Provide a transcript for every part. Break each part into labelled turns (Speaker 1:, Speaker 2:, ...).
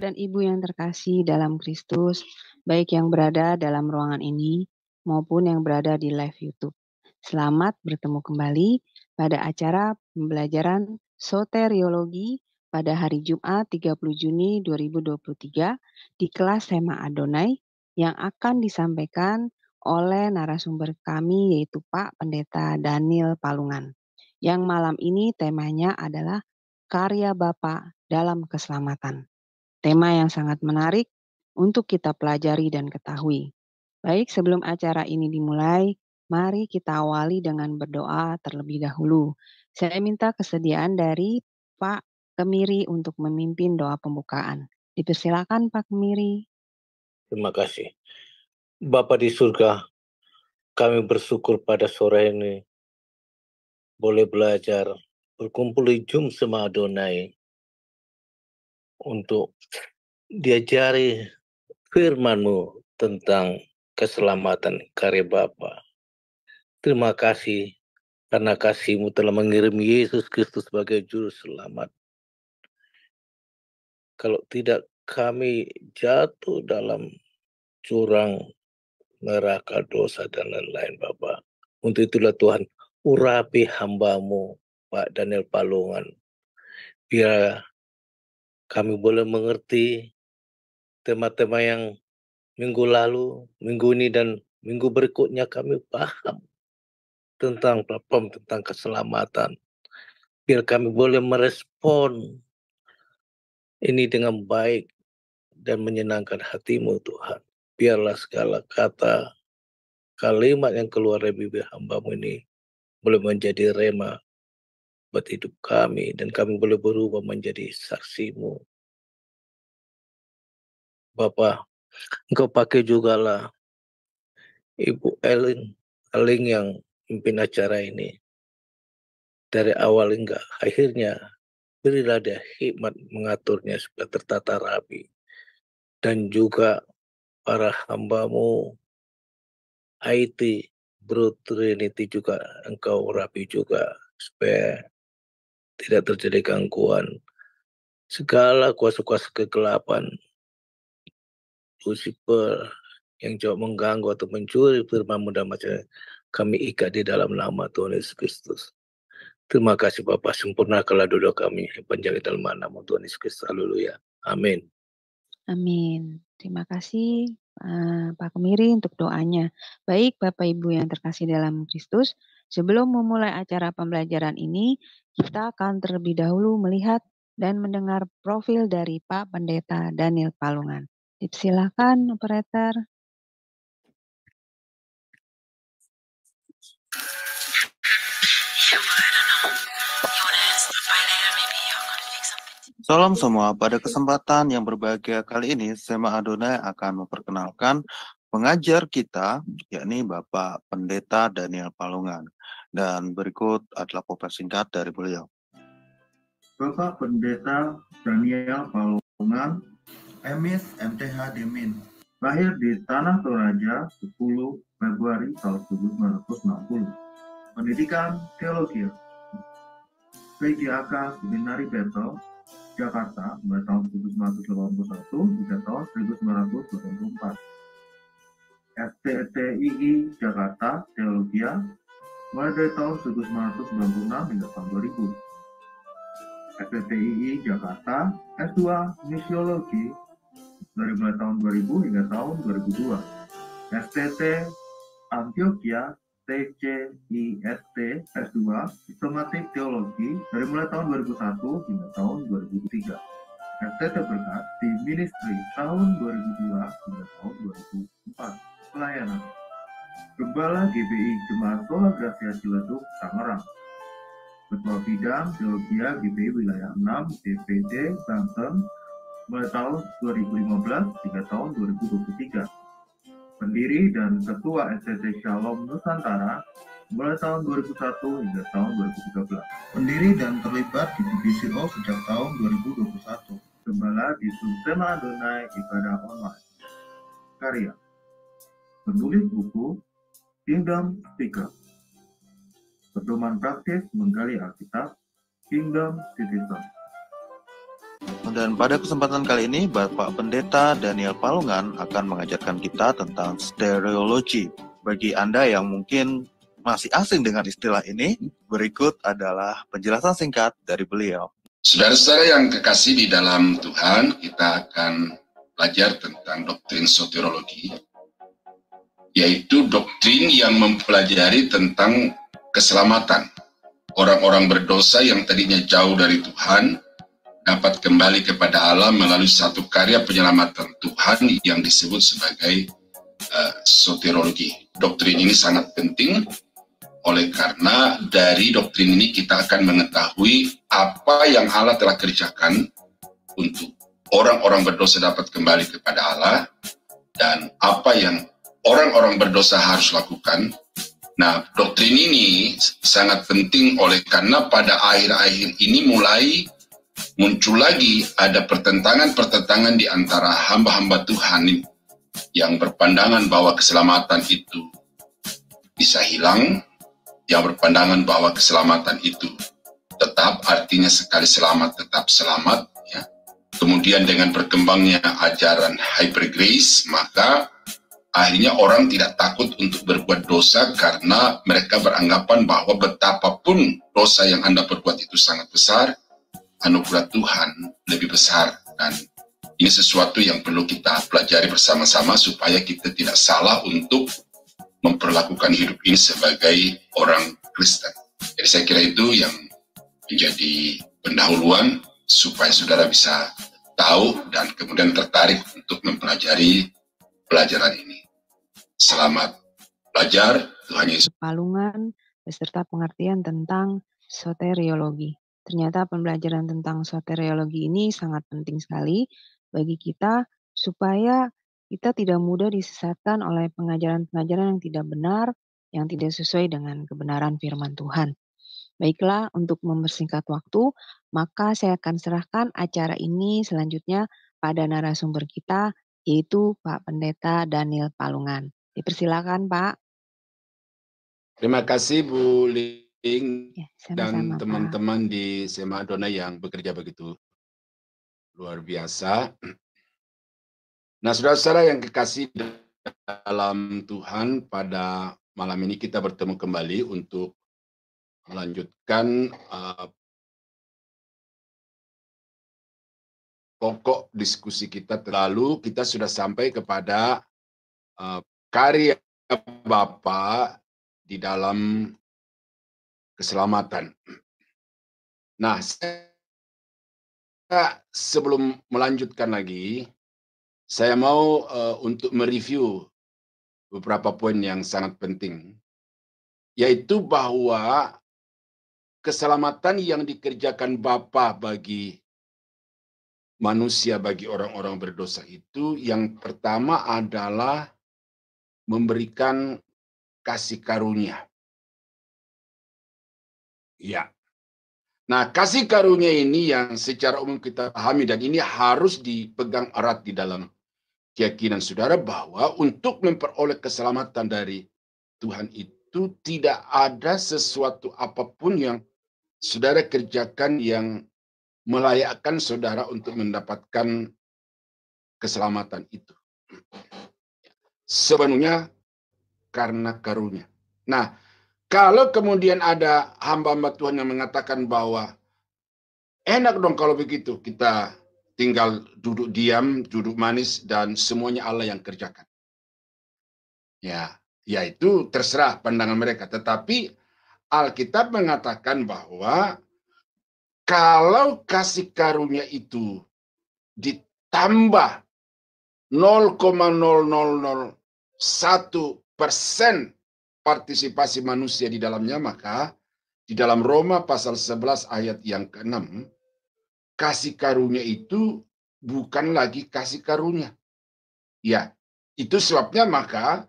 Speaker 1: dan Ibu yang terkasih dalam Kristus, baik yang berada dalam ruangan ini maupun yang berada di live YouTube. Selamat bertemu kembali pada acara pembelajaran soteriologi pada hari Jumat 30 Juni 2023 di kelas Sema Adonai yang akan disampaikan oleh narasumber kami yaitu Pak Pendeta Daniel Palungan. Yang malam ini temanya adalah karya Bapa dalam keselamatan. Tema yang sangat menarik untuk kita pelajari dan ketahui. Baik, sebelum acara ini dimulai, mari kita awali dengan berdoa terlebih dahulu. Saya minta kesediaan dari Pak Kemiri untuk memimpin doa pembukaan. Dipersilakan Pak Kemiri.
Speaker 2: Terima kasih. Bapa di surga, kami bersyukur pada sore ini boleh belajar berkumpul di Jum Sema Adonai untuk diajari firman-Mu tentang keselamatan karya Bapa. Terima kasih karena kasih-Mu telah mengirim Yesus Kristus sebagai juru selamat. Kalau tidak, kami jatuh dalam jurang neraka dosa dan lain-lain, Bapa. Untuk itulah Tuhan, urapi hamba-Mu, Pak Daniel Palungan, biar kami boleh mengerti tema-tema yang minggu lalu, minggu ini, dan minggu berikutnya kami paham tentang platform, tentang keselamatan. Biar kami boleh merespon ini dengan baik dan menyenangkan hati-Mu, Tuhan. Biarlah segala kata, kalimat yang keluar dari bibir hamba-Mu ini boleh menjadi rema buat hidup kami, dan kami boleh berubah menjadi saksi-Mu. Bapak, Engkau pakai juga lah Ibu Eling yang pimpin acara ini. Dari awal hingga akhirnya, berilah dia hikmat mengaturnya supaya tertata rapi. Dan juga para hamba-Mu, IT, Bro Trinity juga Engkau rapi juga, supaya tidak terjadi gangguan. Segala kuasa-kuasa kegelapan, Lucifer, yang coba mengganggu atau mencuri firman-Mu dan macam kami ikat di dalam nama Tuhan Yesus Kristus. Terima kasih Bapak, sempurnakanlah doa kami, panjang dalam nama Tuhan Yesus Kristus. Haleluya. Amin.
Speaker 1: Amin. Terima kasih Pak Kemiri untuk doanya. Baik Bapak Ibu yang terkasih dalam Kristus, sebelum memulai acara pembelajaran ini, kita akan terlebih dahulu melihat dan mendengar profil dari Pak Pendeta Daniel Palungan. Silakan operator.
Speaker 3: Salam semua, pada kesempatan yang berbahagia kali ini, Sema Adonai akan memperkenalkan pengajar kita, yakni Bapak Pendeta Daniel Palungan. Dan berikut adalah profil singkat dari beliau.
Speaker 4: Bapak Pendeta Daniel Palungan, Emis MTH Demin, lahir di Tanah Toraja 10 Februari tahun 1960. Pendidikan Teologi, PGAK Seminari Betel, Jakarta, mulai tahun 1981 hingga tahun 1984. STTII Jakarta, Teologia, mulai dari tahun 1996 hingga tahun 2000. STTII Jakarta, S2 Misiologi, dari mulai tahun 2000 hingga tahun 2002. STT Antioquia, TCIST S2 Sistematik Teologi, dari mulai tahun 2001 hingga tahun 2003. STT Berkat di Ministry tahun 2002 hingga tahun 2004. Pelayanan Gembala GBI Jemaat Sola Gracia Ciledug, Tangerang. Ketua Bidang Teologia GBI Wilayah 6 DPD Banten, mulai tahun 2015 hingga tahun 2023. Pendiri dan Ketua STT Shalom Nusantara, mulai tahun 2001 hingga tahun 2013. Pendiri dan terlibat di BCO sejak tahun 2021. Gembala di Sema Adonai Ibadah Online. Karya penulis buku Kingdom Speaker. Pedoman praktis menggali Alkitab, Kingdom Citizen.
Speaker 3: Dan pada kesempatan kali ini, Bapak Pendeta Daniel Palungan akan mengajarkan kita tentang stereology. Bagi Anda yang mungkin masih asing dengan istilah ini, berikut adalah penjelasan singkat dari beliau.
Speaker 5: Saudara-saudara yang kekasih di dalam Tuhan, kita akan belajar tentang doktrin soteriologi, yaitu doktrin yang mempelajari tentang keselamatan. Orang-orang berdosa yang tadinya jauh dari Tuhan dapat kembali kepada Allah melalui satu karya penyelamatan Tuhan yang disebut sebagai soteriologi. Doktrin ini sangat penting, oleh karena dari doktrin ini kita akan mengetahui apa yang Allah telah kerjakan untuk orang-orang berdosa dapat kembali kepada Allah, dan apa yang orang-orang berdosa harus lakukan. Nah, doktrin ini sangat penting oleh karena pada akhir-akhir ini mulai muncul lagi ada pertentangan-pertentangan di antara hamba-hamba Tuhan yang berpandangan bahwa keselamatan itu bisa hilang, yang berpandangan bahwa keselamatan itu tetap, artinya sekali selamat tetap selamat. Ya. Kemudian dengan berkembangnya ajaran hyper grace, maka akhirnya orang tidak takut untuk berbuat dosa karena mereka beranggapan bahwa betapapun dosa yang Anda perbuat itu sangat besar, anugerah Tuhan lebih besar. Dan ini sesuatu yang perlu kita pelajari bersama-sama supaya kita tidak salah untuk memperlakukan hidup ini sebagai orang Kristen. Jadi saya kira itu yang menjadi pendahuluan supaya saudara bisa tahu dan kemudian tertarik untuk mempelajari pelajaran ini. Selamat belajar, Tuhan Yesus.
Speaker 1: Palungan beserta pengertian tentang soteriologi. Ternyata pembelajaran tentang soteriologi ini sangat penting sekali bagi kita supaya kita tidak mudah disesatkan oleh pengajaran-pengajaran yang tidak benar, yang tidak sesuai dengan kebenaran firman Tuhan. Baiklah, untuk mempersingkat waktu, maka saya akan serahkan acara ini selanjutnya pada narasumber kita, yaitu Pak Pendeta Daniel Palungan. Dipersilakan, Pak.
Speaker 6: Terima kasih Bu Ling
Speaker 1: Ya,
Speaker 6: dan
Speaker 1: sama-sama, Pak.
Speaker 6: teman-teman di SMA Adonai yang bekerja begitu luar biasa. Nah, saudara-saudara yang kekasih dalam Tuhan, pada malam ini kita bertemu kembali untuk melanjutkan pokok diskusi kita. Lalu kita sudah sampai kepada karya Bapa di dalam keselamatan. Nah, sebelum melanjutkan lagi, saya mau untuk mereview beberapa poin yang sangat penting, yaitu bahwa keselamatan yang dikerjakan Bapa bagi manusia, bagi orang-orang berdosa itu, yang pertama adalah memberikan kasih karunia. Ya. Nah, kasih karunia ini yang secara umum kita pahami, dan ini harus dipegang erat di dalam keyakinan saudara, bahwa untuk memperoleh keselamatan dari Tuhan itu tidak ada sesuatu apapun yang saudara kerjakan yang melayakkan saudara untuk mendapatkan keselamatan itu. Sebenarnya karena karunia. Nah, kalau kemudian ada hamba-hamba Tuhan yang mengatakan bahwa enak dong kalau begitu, kita tinggal duduk diam, duduk manis, dan semuanya Allah yang kerjakan. Ya itu terserah pandangan mereka. Tetapi Alkitab mengatakan bahwa kalau kasih karunia itu ditambah 0,0001% partisipasi manusia di dalamnya, maka di dalam Roma pasal 11 ayat yang ke-6, kasih karunia itu bukan lagi kasih karunia. Ya, itu sebabnya maka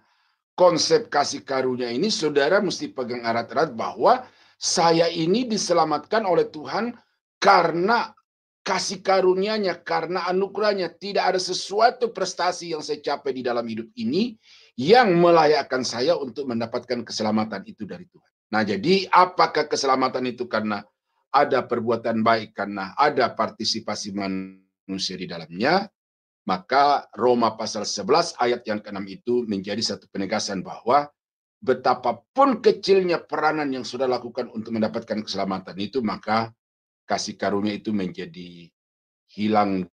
Speaker 6: konsep kasih karunia ini saudara mesti pegang erat-erat, bahwa saya ini diselamatkan oleh Tuhan karena kasih karunia-Nya, karena anugerahnya. Tidak ada sesuatu prestasi yang saya capai di dalam hidup ini yang melayakkan saya untuk mendapatkan keselamatan itu dari Tuhan. Nah, jadi apakah keselamatan itu karena ada perbuatan baik, karena ada partisipasi manusia di dalamnya, maka Roma pasal 11 ayat yang ke-6 itu menjadi satu penegasan bahwa betapapun kecilnya peranan yang sudah lakukan untuk mendapatkan keselamatan itu, maka kasih karunia itu menjadi hilang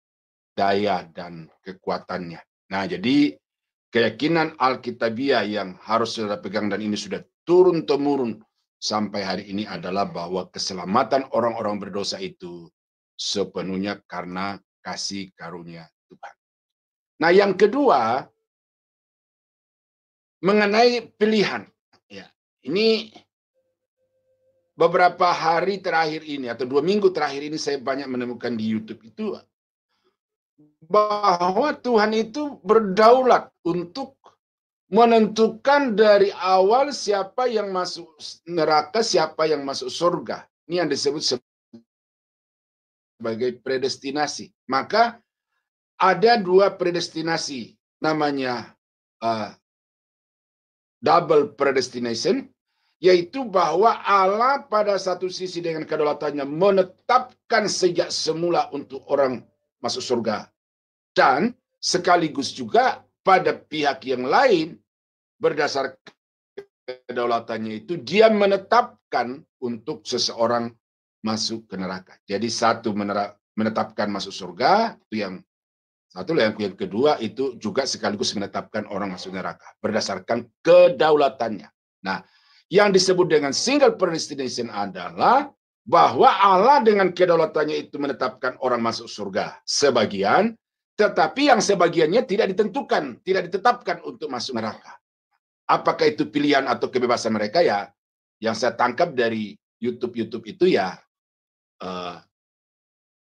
Speaker 6: daya dan kekuatannya. Nah, jadi keyakinan Alkitabiah yang harus saudara pegang dan ini sudah turun-temurun sampai hari ini adalah bahwa keselamatan orang-orang berdosa itu sepenuhnya karena kasih karunia Tuhan. Nah, yang kedua mengenai pilihan. Ya, ini beberapa hari terakhir ini atau 2 minggu terakhir ini saya banyak menemukan di YouTube itu bahwa Tuhan itu berdaulat untuk menentukan dari awal siapa yang masuk neraka, siapa yang masuk surga. Ini yang disebut sebagai predestinasi. Maka ada 2 predestinasi, namanya double predestination, yaitu bahwa Allah pada satu sisi dengan kedaulatannya menetapkan sejak semula untuk orang masuk surga. Dan sekaligus juga pada pihak yang lain, berdasar kedaulatannya itu, dia menetapkan untuk seseorang masuk ke neraka. Jadi satu menetapkan masuk surga, itu yang satu. Yang kedua itu juga sekaligus menetapkan orang masuk neraka, berdasarkan kedaulatannya. Nah, yang disebut dengan single predestination adalah bahwa Allah dengan kedaulatannya itu menetapkan orang masuk surga sebagian, tetapi yang sebagiannya tidak ditentukan, tidak ditetapkan untuk masuk neraka. Apakah itu pilihan atau kebebasan mereka? Ya, yang saya tangkap dari YouTube itu ya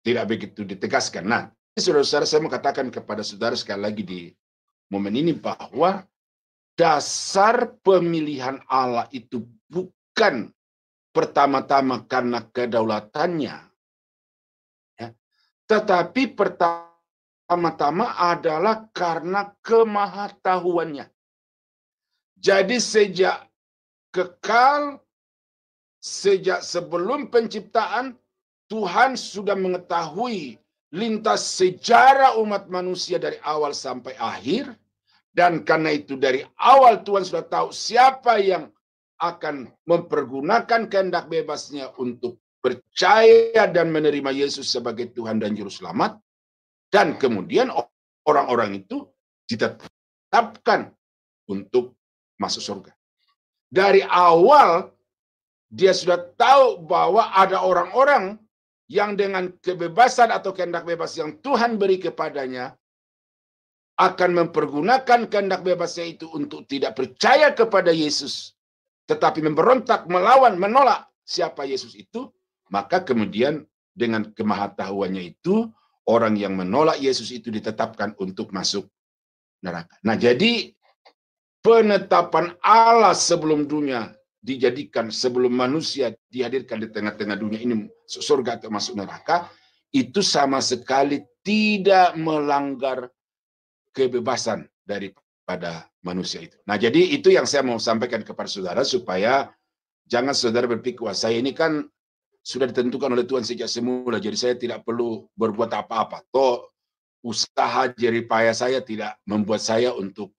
Speaker 6: tidak begitu ditegaskan. Nah, saudara-saudara, saya mau katakan kepada saudara sekali lagi di momen ini bahwa dasar pemilihan Allah itu bukan pertama-tama karena kedaulatannya, ya, tetapi pertama-tama adalah karena kemahatauannya. Jadi sejak kekal, sejak sebelum penciptaan, Tuhan sudah mengetahui lintas sejarah umat manusia dari awal sampai akhir. Dan karena itu dari awal Tuhan sudah tahu siapa yang akan mempergunakan kehendak bebasnya untuk percaya dan menerima Yesus sebagai Tuhan dan Juru Selamat. Dan kemudian orang-orang itu ditetapkan untuk masuk surga. Dari awal dia sudah tahu bahwa ada orang-orang yang dengan kebebasan atau kehendak bebas yang Tuhan beri kepadanya akan mempergunakan kehendak bebasnya itu untuk tidak percaya kepada Yesus, tetapi memberontak, melawan, menolak siapa Yesus itu. Maka kemudian dengan kemahatauannya itu, orang yang menolak Yesus itu ditetapkan untuk masuk neraka. Nah, jadi penetapan Allah sebelum dunia dijadikan, sebelum manusia dihadirkan di tengah-tengah dunia ini surga atau masuk neraka, itu sama sekali tidak melanggar kebebasan daripada manusia itu. Nah, jadi itu yang saya mau sampaikan kepada saudara, supaya jangan saudara berpikir, wah saya ini kan sudah ditentukan oleh Tuhan sejak semula, jadi saya tidak perlu berbuat apa-apa. Toh usaha jeripaya saya tidak membuat saya untuk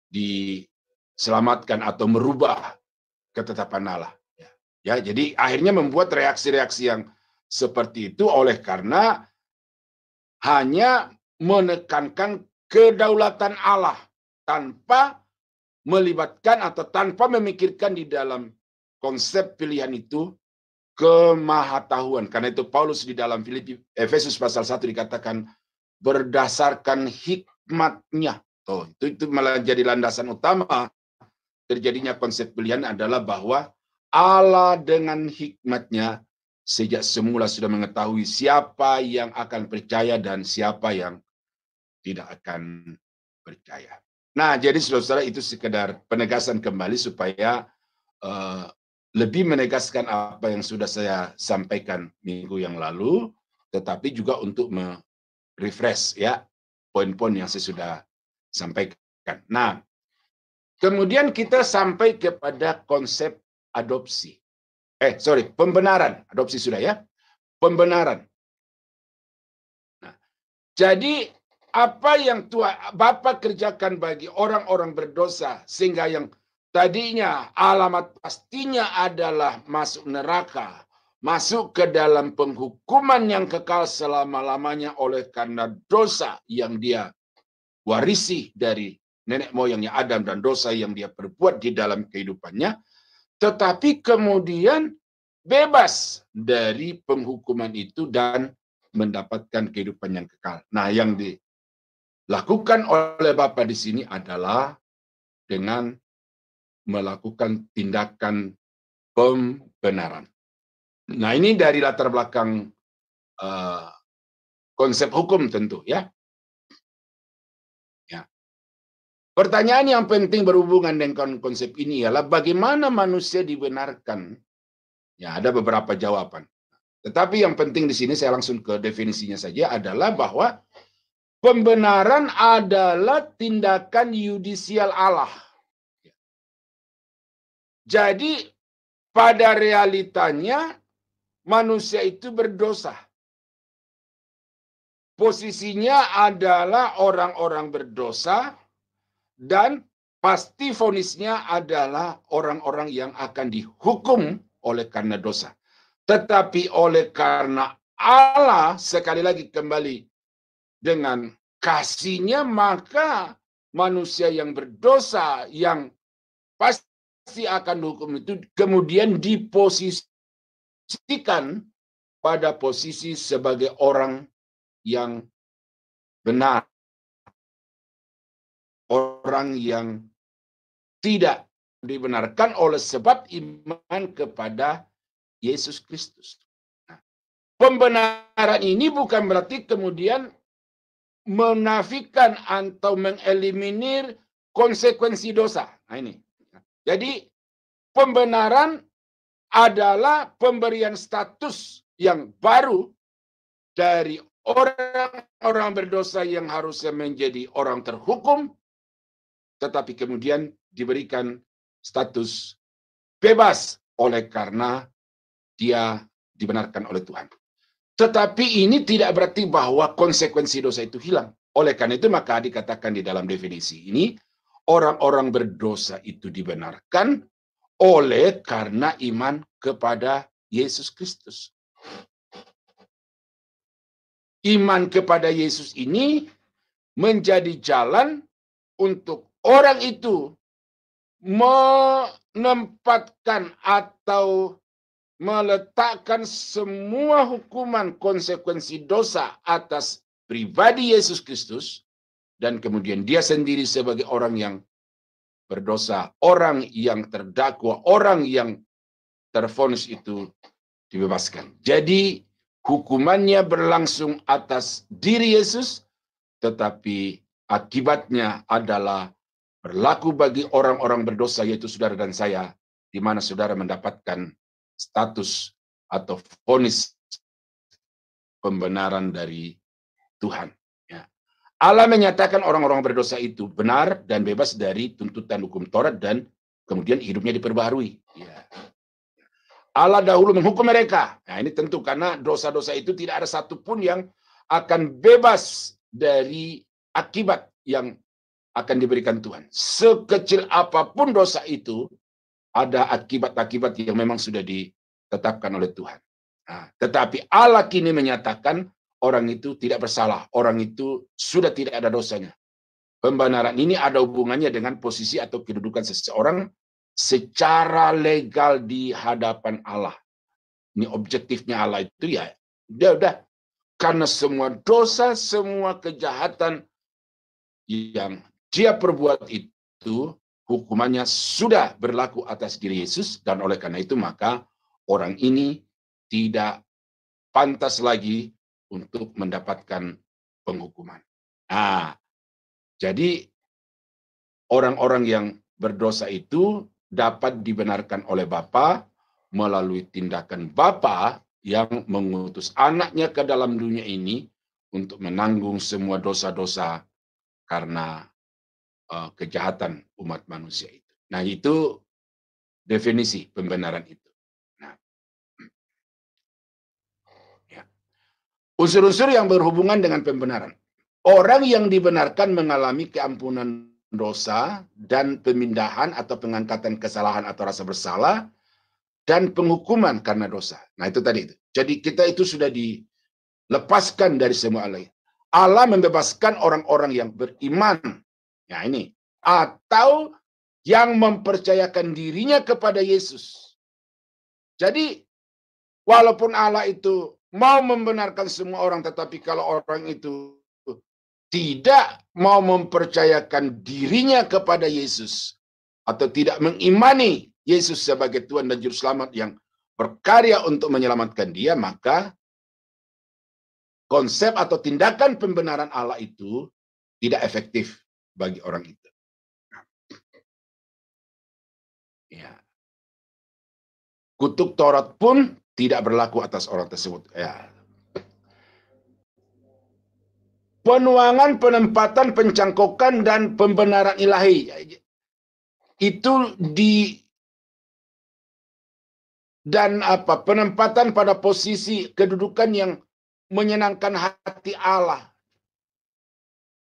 Speaker 6: diselamatkan atau merubah ketetapan Allah. Ya, jadi akhirnya membuat reaksi-reaksi yang seperti itu oleh karena hanya menekankan kedaulatan Allah tanpa melibatkan atau tanpa memikirkan di dalam konsep pilihan itu kemahatauan. Karena itu Paulus di dalam Efesus pasal 1 dikatakan berdasarkan hikmatnya. Oh, itu malah jadi landasan utama terjadinya konsep pilihan adalah bahwa Allah dengan hikmatnya sejak semula sudah mengetahui siapa yang akan percaya dan siapa yang tidak akan percaya. Nah, jadi saudara-saudara, itu sekedar penegasan kembali supaya lebih menegaskan apa yang sudah saya sampaikan minggu yang lalu, tetapi juga untuk refresh ya poin-poin yang saya sudah sampaikan. Nah, kemudian kita sampai kepada konsep adopsi. Pembenaran. Adopsi sudah ya. Pembenaran. Nah, Jadi apa yang Bapa kerjakan bagi orang-orang berdosa, sehingga yang tadinya alamat pastinya adalah masuk neraka, masuk ke dalam penghukuman yang kekal selama-lamanya oleh karena dosa yang dia warisi dari nenek moyangnya Adam dan dosa yang dia perbuat di dalam kehidupannya, tetapi kemudian bebas dari penghukuman itu dan mendapatkan kehidupan yang kekal. Nah, yang dilakukan oleh Bapa di sini adalah dengan melakukan tindakan pembenaran. Nah, ini dari latar belakang konsep hukum tentu, ya. Pertanyaan yang penting berhubungan dengan konsep ini ialah bagaimana manusia dibenarkan. Ya, ada beberapa jawaban. Tetapi yang penting di sini saya langsung ke definisinya saja adalah bahwa pembenaran adalah tindakan yudisial Allah. Jadi pada realitanya manusia itu berdosa. Posisinya adalah orang-orang berdosa dan pasti vonisnya adalah orang-orang yang akan dihukum oleh karena dosa. Tetapi oleh karena Allah, sekali lagi kembali dengan kasih-Nya, maka manusia yang berdosa yang pasti akan dihukum itu kemudian diposisikan pada posisi sebagai orang yang benar. Orang yang tidak dibenarkan oleh sebab iman kepada Yesus Kristus. Nah, pembenaran ini bukan berarti kemudian menafikan atau mengeliminir konsekuensi dosa. Nah, ini. Jadi pembenaran adalah pemberian status yang baru dari orang-orang berdosa yang harusnya menjadi orang terhukum, tetapi kemudian diberikan status bebas oleh karena dia dibenarkan oleh Tuhan. Tetapi ini tidak berarti bahwa konsekuensi dosa itu hilang. Oleh karena itu maka dikatakan di dalam definisi ini, orang-orang berdosa itu dibenarkan oleh karena iman kepada Yesus Kristus. Iman kepada Yesus ini menjadi jalan untuk orang itu menempatkan atau meletakkan semua hukuman konsekuensi dosa atas pribadi Yesus Kristus, dan kemudian dia sendiri sebagai orang yang berdosa, orang yang terdakwa, orang yang tervonis itu dibebaskan. Jadi hukumannya berlangsung atas diri Yesus, tetapi akibatnya adalah berlaku bagi orang-orang berdosa, yaitu saudara dan saya, di mana saudara mendapatkan status atau vonis pembenaran dari Tuhan. Ya. Allah menyatakan orang-orang berdosa itu benar dan bebas dari tuntutan hukum Taurat dan kemudian hidupnya diperbaharui. Ya. Allah dahulu menghukum mereka. Nah, ini tentu karena dosa-dosa itu tidak ada satupun yang akan bebas dari akibat yang akan diberikan Tuhan. Sekecil apapun dosa itu, ada akibat-akibat yang memang sudah ditetapkan oleh Tuhan. Nah, tetapi Allah kini menyatakan orang itu tidak bersalah. Orang itu sudah tidak ada dosanya. Pembenaran ini ada hubungannya dengan posisi atau kedudukan seseorang secara legal di hadapan Allah. Ini objektifnya Allah itu ya, udah. Karena semua dosa, semua kejahatan yang dia perbuat itu, hukumannya sudah berlaku atas diri Yesus, dan oleh karena itu maka orang ini tidak pantas lagi untuk mendapatkan penghukuman. Nah, jadi orang-orang yang berdosa itu dapat dibenarkan oleh Bapa melalui tindakan Bapa yang mengutus anaknya ke dalam dunia ini untuk menanggung semua dosa-dosa karena kejahatan umat manusia itu. Nah, itu definisi pembenaran itu. Nah, ya. Unsur-unsur yang berhubungan dengan pembenaran. orang yang dibenarkan mengalami keampunan dosa dan pemindahan atau pengangkatan kesalahan atau rasa bersalah dan penghukuman karena dosa. Nah itu tadi itu. Jadi kita itu sudah dilepaskan dari semua lain. Allah membebaskan orang-orang yang beriman. Ya ini. Atau yang mempercayakan dirinya kepada Yesus. Jadi walaupun Allah itu mau membenarkan semua orang, tetapi kalau orang itu tidak mau mempercayakan dirinya kepada Yesus atau tidak mengimani Yesus sebagai Tuhan dan Juru Selamat yang berkarya untuk menyelamatkan dia, maka konsep atau tindakan pembenaran Allah itu tidak efektif bagi orang itu. Ya. Kutuk Taurat pun tidak berlaku atas orang tersebut. Ya. Penuangan, penempatan, pencangkokan, dan pembenaran ilahi. Itu penempatan pada posisi kedudukan yang menyenangkan hati Allah.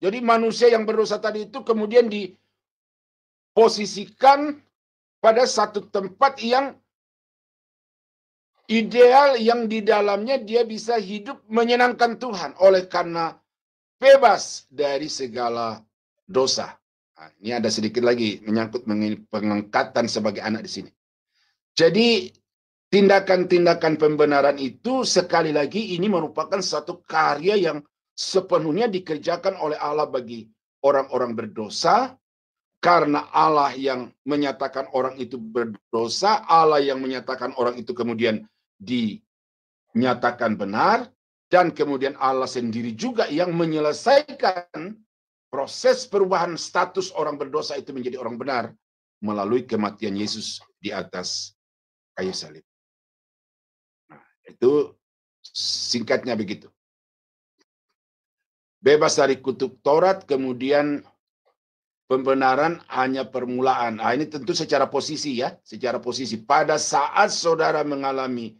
Speaker 6: Jadi manusia yang berdosa tadi itu kemudian diposisikan pada satu tempat yang ideal, yang di dalamnya dia bisa hidup menyenangkan Tuhan oleh karena bebas dari segala dosa. Nah, ini ada sedikit lagi menyangkut pengangkatan sebagai anak di sini. Jadi tindakan-tindakan pembenaran itu sekali lagi ini merupakan satu karya yang sepenuhnya dikerjakan oleh Allah bagi orang-orang berdosa, karena Allah yang menyatakan orang itu berdosa, Allah yang menyatakan orang itu kemudian dinyatakan benar, dan kemudian Allah sendiri juga yang menyelesaikan proses perubahan status orang berdosa itu menjadi orang benar melalui kematian Yesus di atas kayu salib. Nah, itu singkatnya begitu. Bebas dari kutuk Taurat, kemudian pembenaran hanya permulaan. Nah, ini tentu secara posisi ya, secara posisi. Pada saat saudara mengalami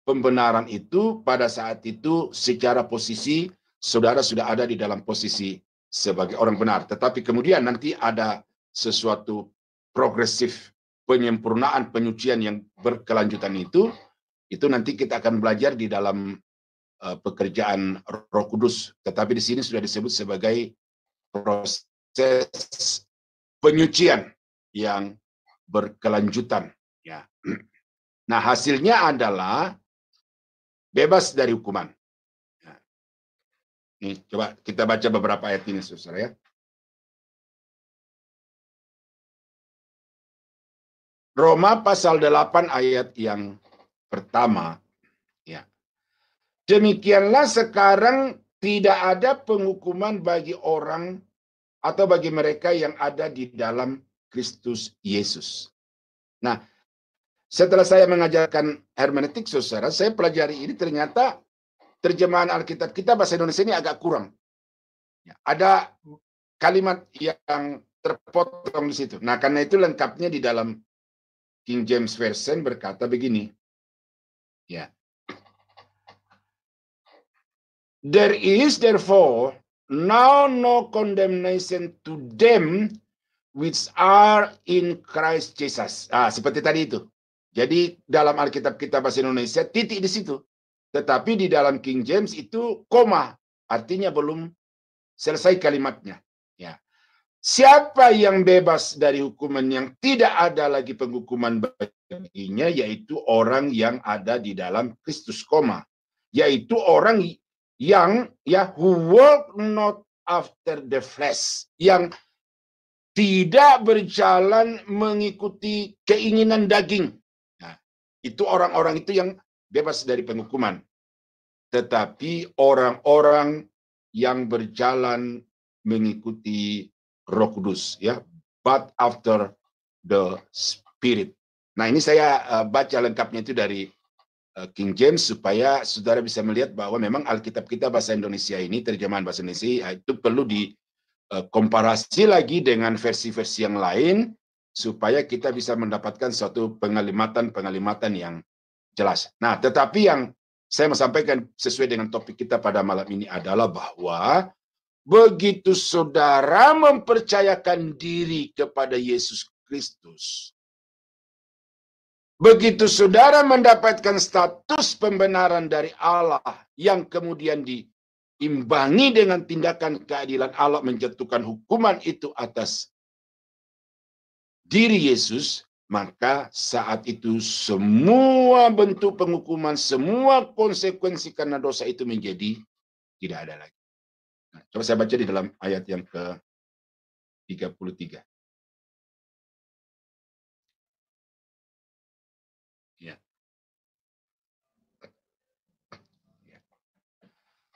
Speaker 6: pembenaran itu, pada saat itu secara posisi saudara sudah ada di dalam posisi sebagai orang benar. Tetapi kemudian nanti ada sesuatu progresif penyempurnaan penyucian yang berkelanjutan itu nanti kita akan belajar di dalam pekerjaan Roh Kudus. Tetapi di sini sudah disebut sebagai proses penyucian yang berkelanjutan. Ya. Nah hasilnya adalah bebas dari hukuman. Nah, ini coba kita baca beberapa ayat ini, saudara ya. Roma pasal 8 ayat yang pertama. Ya. Demikianlah sekarang tidak ada penghukuman bagi orang atau bagi mereka yang ada di dalam Kristus Yesus. Nah, setelah saya mengajarkan hermeneutik, saudara, saya pelajari ini ternyata terjemahan Alkitab kita bahasa Indonesia ini agak kurang. Ya, ada kalimat yang terpotong di situ. Nah, karena itu lengkapnya di dalam King James Version berkata begini. Ya. There is therefore now no condemnation to them which are in Christ Jesus. Seperti tadi itu. Jadi dalam Alkitab kita bahasa Indonesia titik di situ. Tetapi di dalam King James itu koma, artinya belum selesai kalimatnya. Ya. Siapa yang bebas dari hukuman yang tidak ada lagi penghukuman baginya, yaitu orang yang ada di dalam Kristus, koma, yaitu orang yang who walk not after the flesh, yang tidak berjalan mengikuti keinginan daging. Nah, itu orang-orang itu yang bebas dari penghukuman. Tetapi orang-orang yang berjalan mengikuti Roh Kudus, ya, but after the Spirit. Nah, ini saya baca lengkapnya itu dari King James supaya saudara bisa melihat bahwa memang Alkitab kita bahasa Indonesia ini, terjemahan bahasa Indonesia itu perlu dikomparasi lagi dengan versi-versi yang lain supaya kita bisa mendapatkan suatu pengalimatan yang jelas. Nah, tetapi yang saya mau sampaikan sesuai dengan topik kita pada malam ini adalah bahwa begitu saudara mempercayakan diri kepada Yesus Kristus, begitu saudara mendapatkan status pembenaran dari Allah yang kemudian diimbangi dengan tindakan keadilan Allah menjatuhkan hukuman itu atas diri Yesus, maka saat itu semua bentuk penghukuman, semua konsekuensi karena dosa itu menjadi tidak ada lagi. Nah, coba saya baca di dalam ayat yang ke-33. Ya.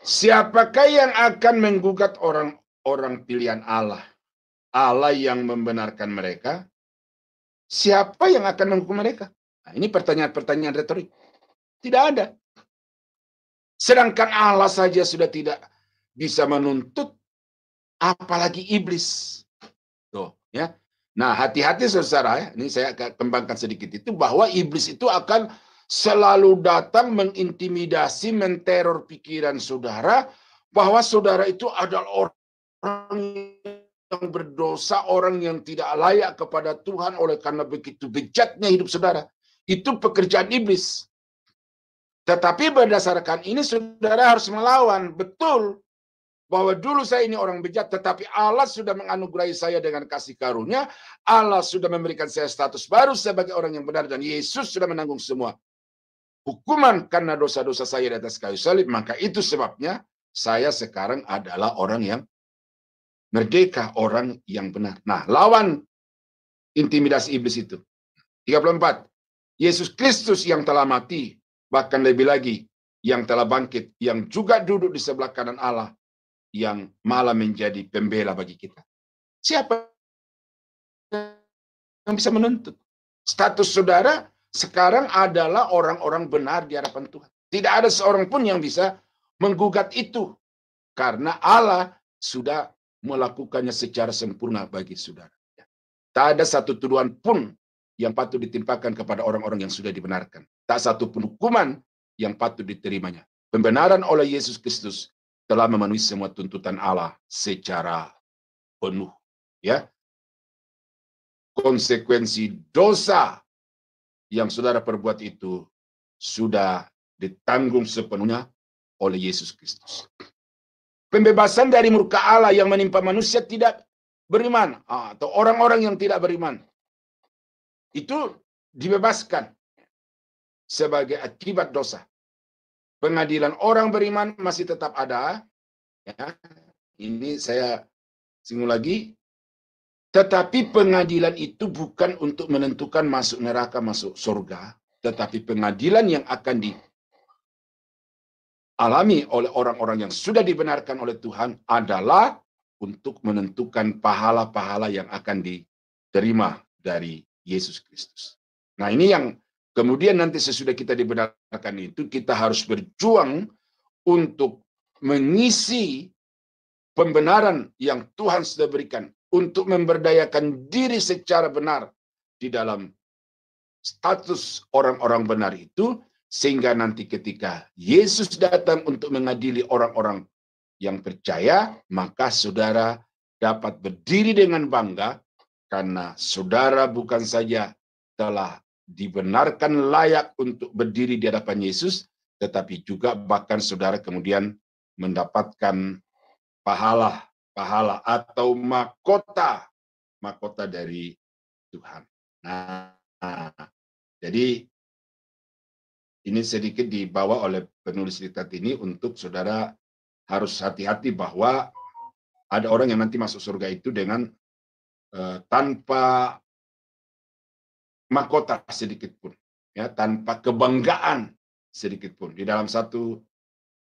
Speaker 6: Siapakah yang akan menggugat orang-orang pilihan Allah? Allah yang membenarkan mereka. Siapa yang akan menghukum mereka? Nah, ini pertanyaan-pertanyaan retorik. Tidak ada. Sedangkan Allah saja sudah tidak bisa menuntut, apalagi iblis. Tuh, ya. Nah, hati-hati saudara, ya. Ini saya akan kembangkan sedikit itu, bahwa iblis itu akan selalu datang mengintimidasi, menteror pikiran saudara, bahwa saudara itu adalah orang yang berdosa, orang yang tidak layak kepada Tuhan oleh karena begitu bejatnya hidup saudara. Itu pekerjaan iblis. Tetapi berdasarkan ini saudara harus melawan. Betul bahwa dulu saya ini orang bejat, tetapi Allah sudah menganugerahi saya dengan kasih karunia. Allah sudah memberikan saya status baru sebagai orang yang benar, dan Yesus sudah menanggung semua hukuman karena dosa-dosa saya di atas kayu salib. Maka itu sebabnya saya sekarang adalah orang yang merdeka, orang yang benar. Nah, lawan intimidasi iblis itu. 34. Yesus Kristus yang telah mati, bahkan lebih lagi yang telah bangkit, yang juga duduk di sebelah kanan Allah, yang malah menjadi pembela bagi kita. Siapa yang bisa menuntut? Status saudara sekarang adalah orang-orang benar di hadapan Tuhan. Tidak ada seorang pun yang bisa menggugat itu, karena Allah sudah melakukannya secara sempurna bagi saudara. Tak ada satu tuduhan pun yang patut ditimpakan kepada orang-orang yang sudah dibenarkan. Tak satu pun hukuman yang patut diterimanya. Pembenaran oleh Yesus Kristus telah memenuhi semua tuntutan Allah secara penuh. Ya, konsekuensi dosa yang saudara perbuat itu sudah ditanggung sepenuhnya oleh Yesus Kristus. Pembebasan dari murka Allah yang menimpa manusia tidak beriman, atau orang-orang yang tidak beriman, itu dibebaskan sebagai akibat dosa. Pengadilan orang beriman masih tetap ada. Ya, ini saya singgung lagi. Tetapi pengadilan itu bukan untuk menentukan masuk neraka, masuk surga. Tetapi pengadilan yang akan dialami oleh orang-orang yang sudah dibenarkan oleh Tuhan adalah untuk menentukan pahala-pahala yang akan diterima dari Yesus Kristus. Nah, ini yang kemudian nanti sesudah kita dibenarkan itu, kita harus berjuang untuk mengisi pembenaran yang Tuhan sudah berikan, untuk memberdayakan diri secara benar di dalam status orang-orang benar itu, sehingga nanti ketika Yesus datang untuk mengadili orang-orang yang percaya, maka saudara dapat berdiri dengan bangga, karena saudara bukan saja telah dibenarkan layak untuk berdiri di hadapan Yesus, tetapi juga bahkan saudara kemudian mendapatkan pahala atau mahkota dari Tuhan. Nah, jadi ini sedikit dibawa oleh penulis diktat ini untuk saudara harus hati-hati bahwa ada orang yang nanti masuk surga itu dengan tanpa mahkota sedikit pun, ya, tanpa kebanggaan sedikit pun. Di dalam 1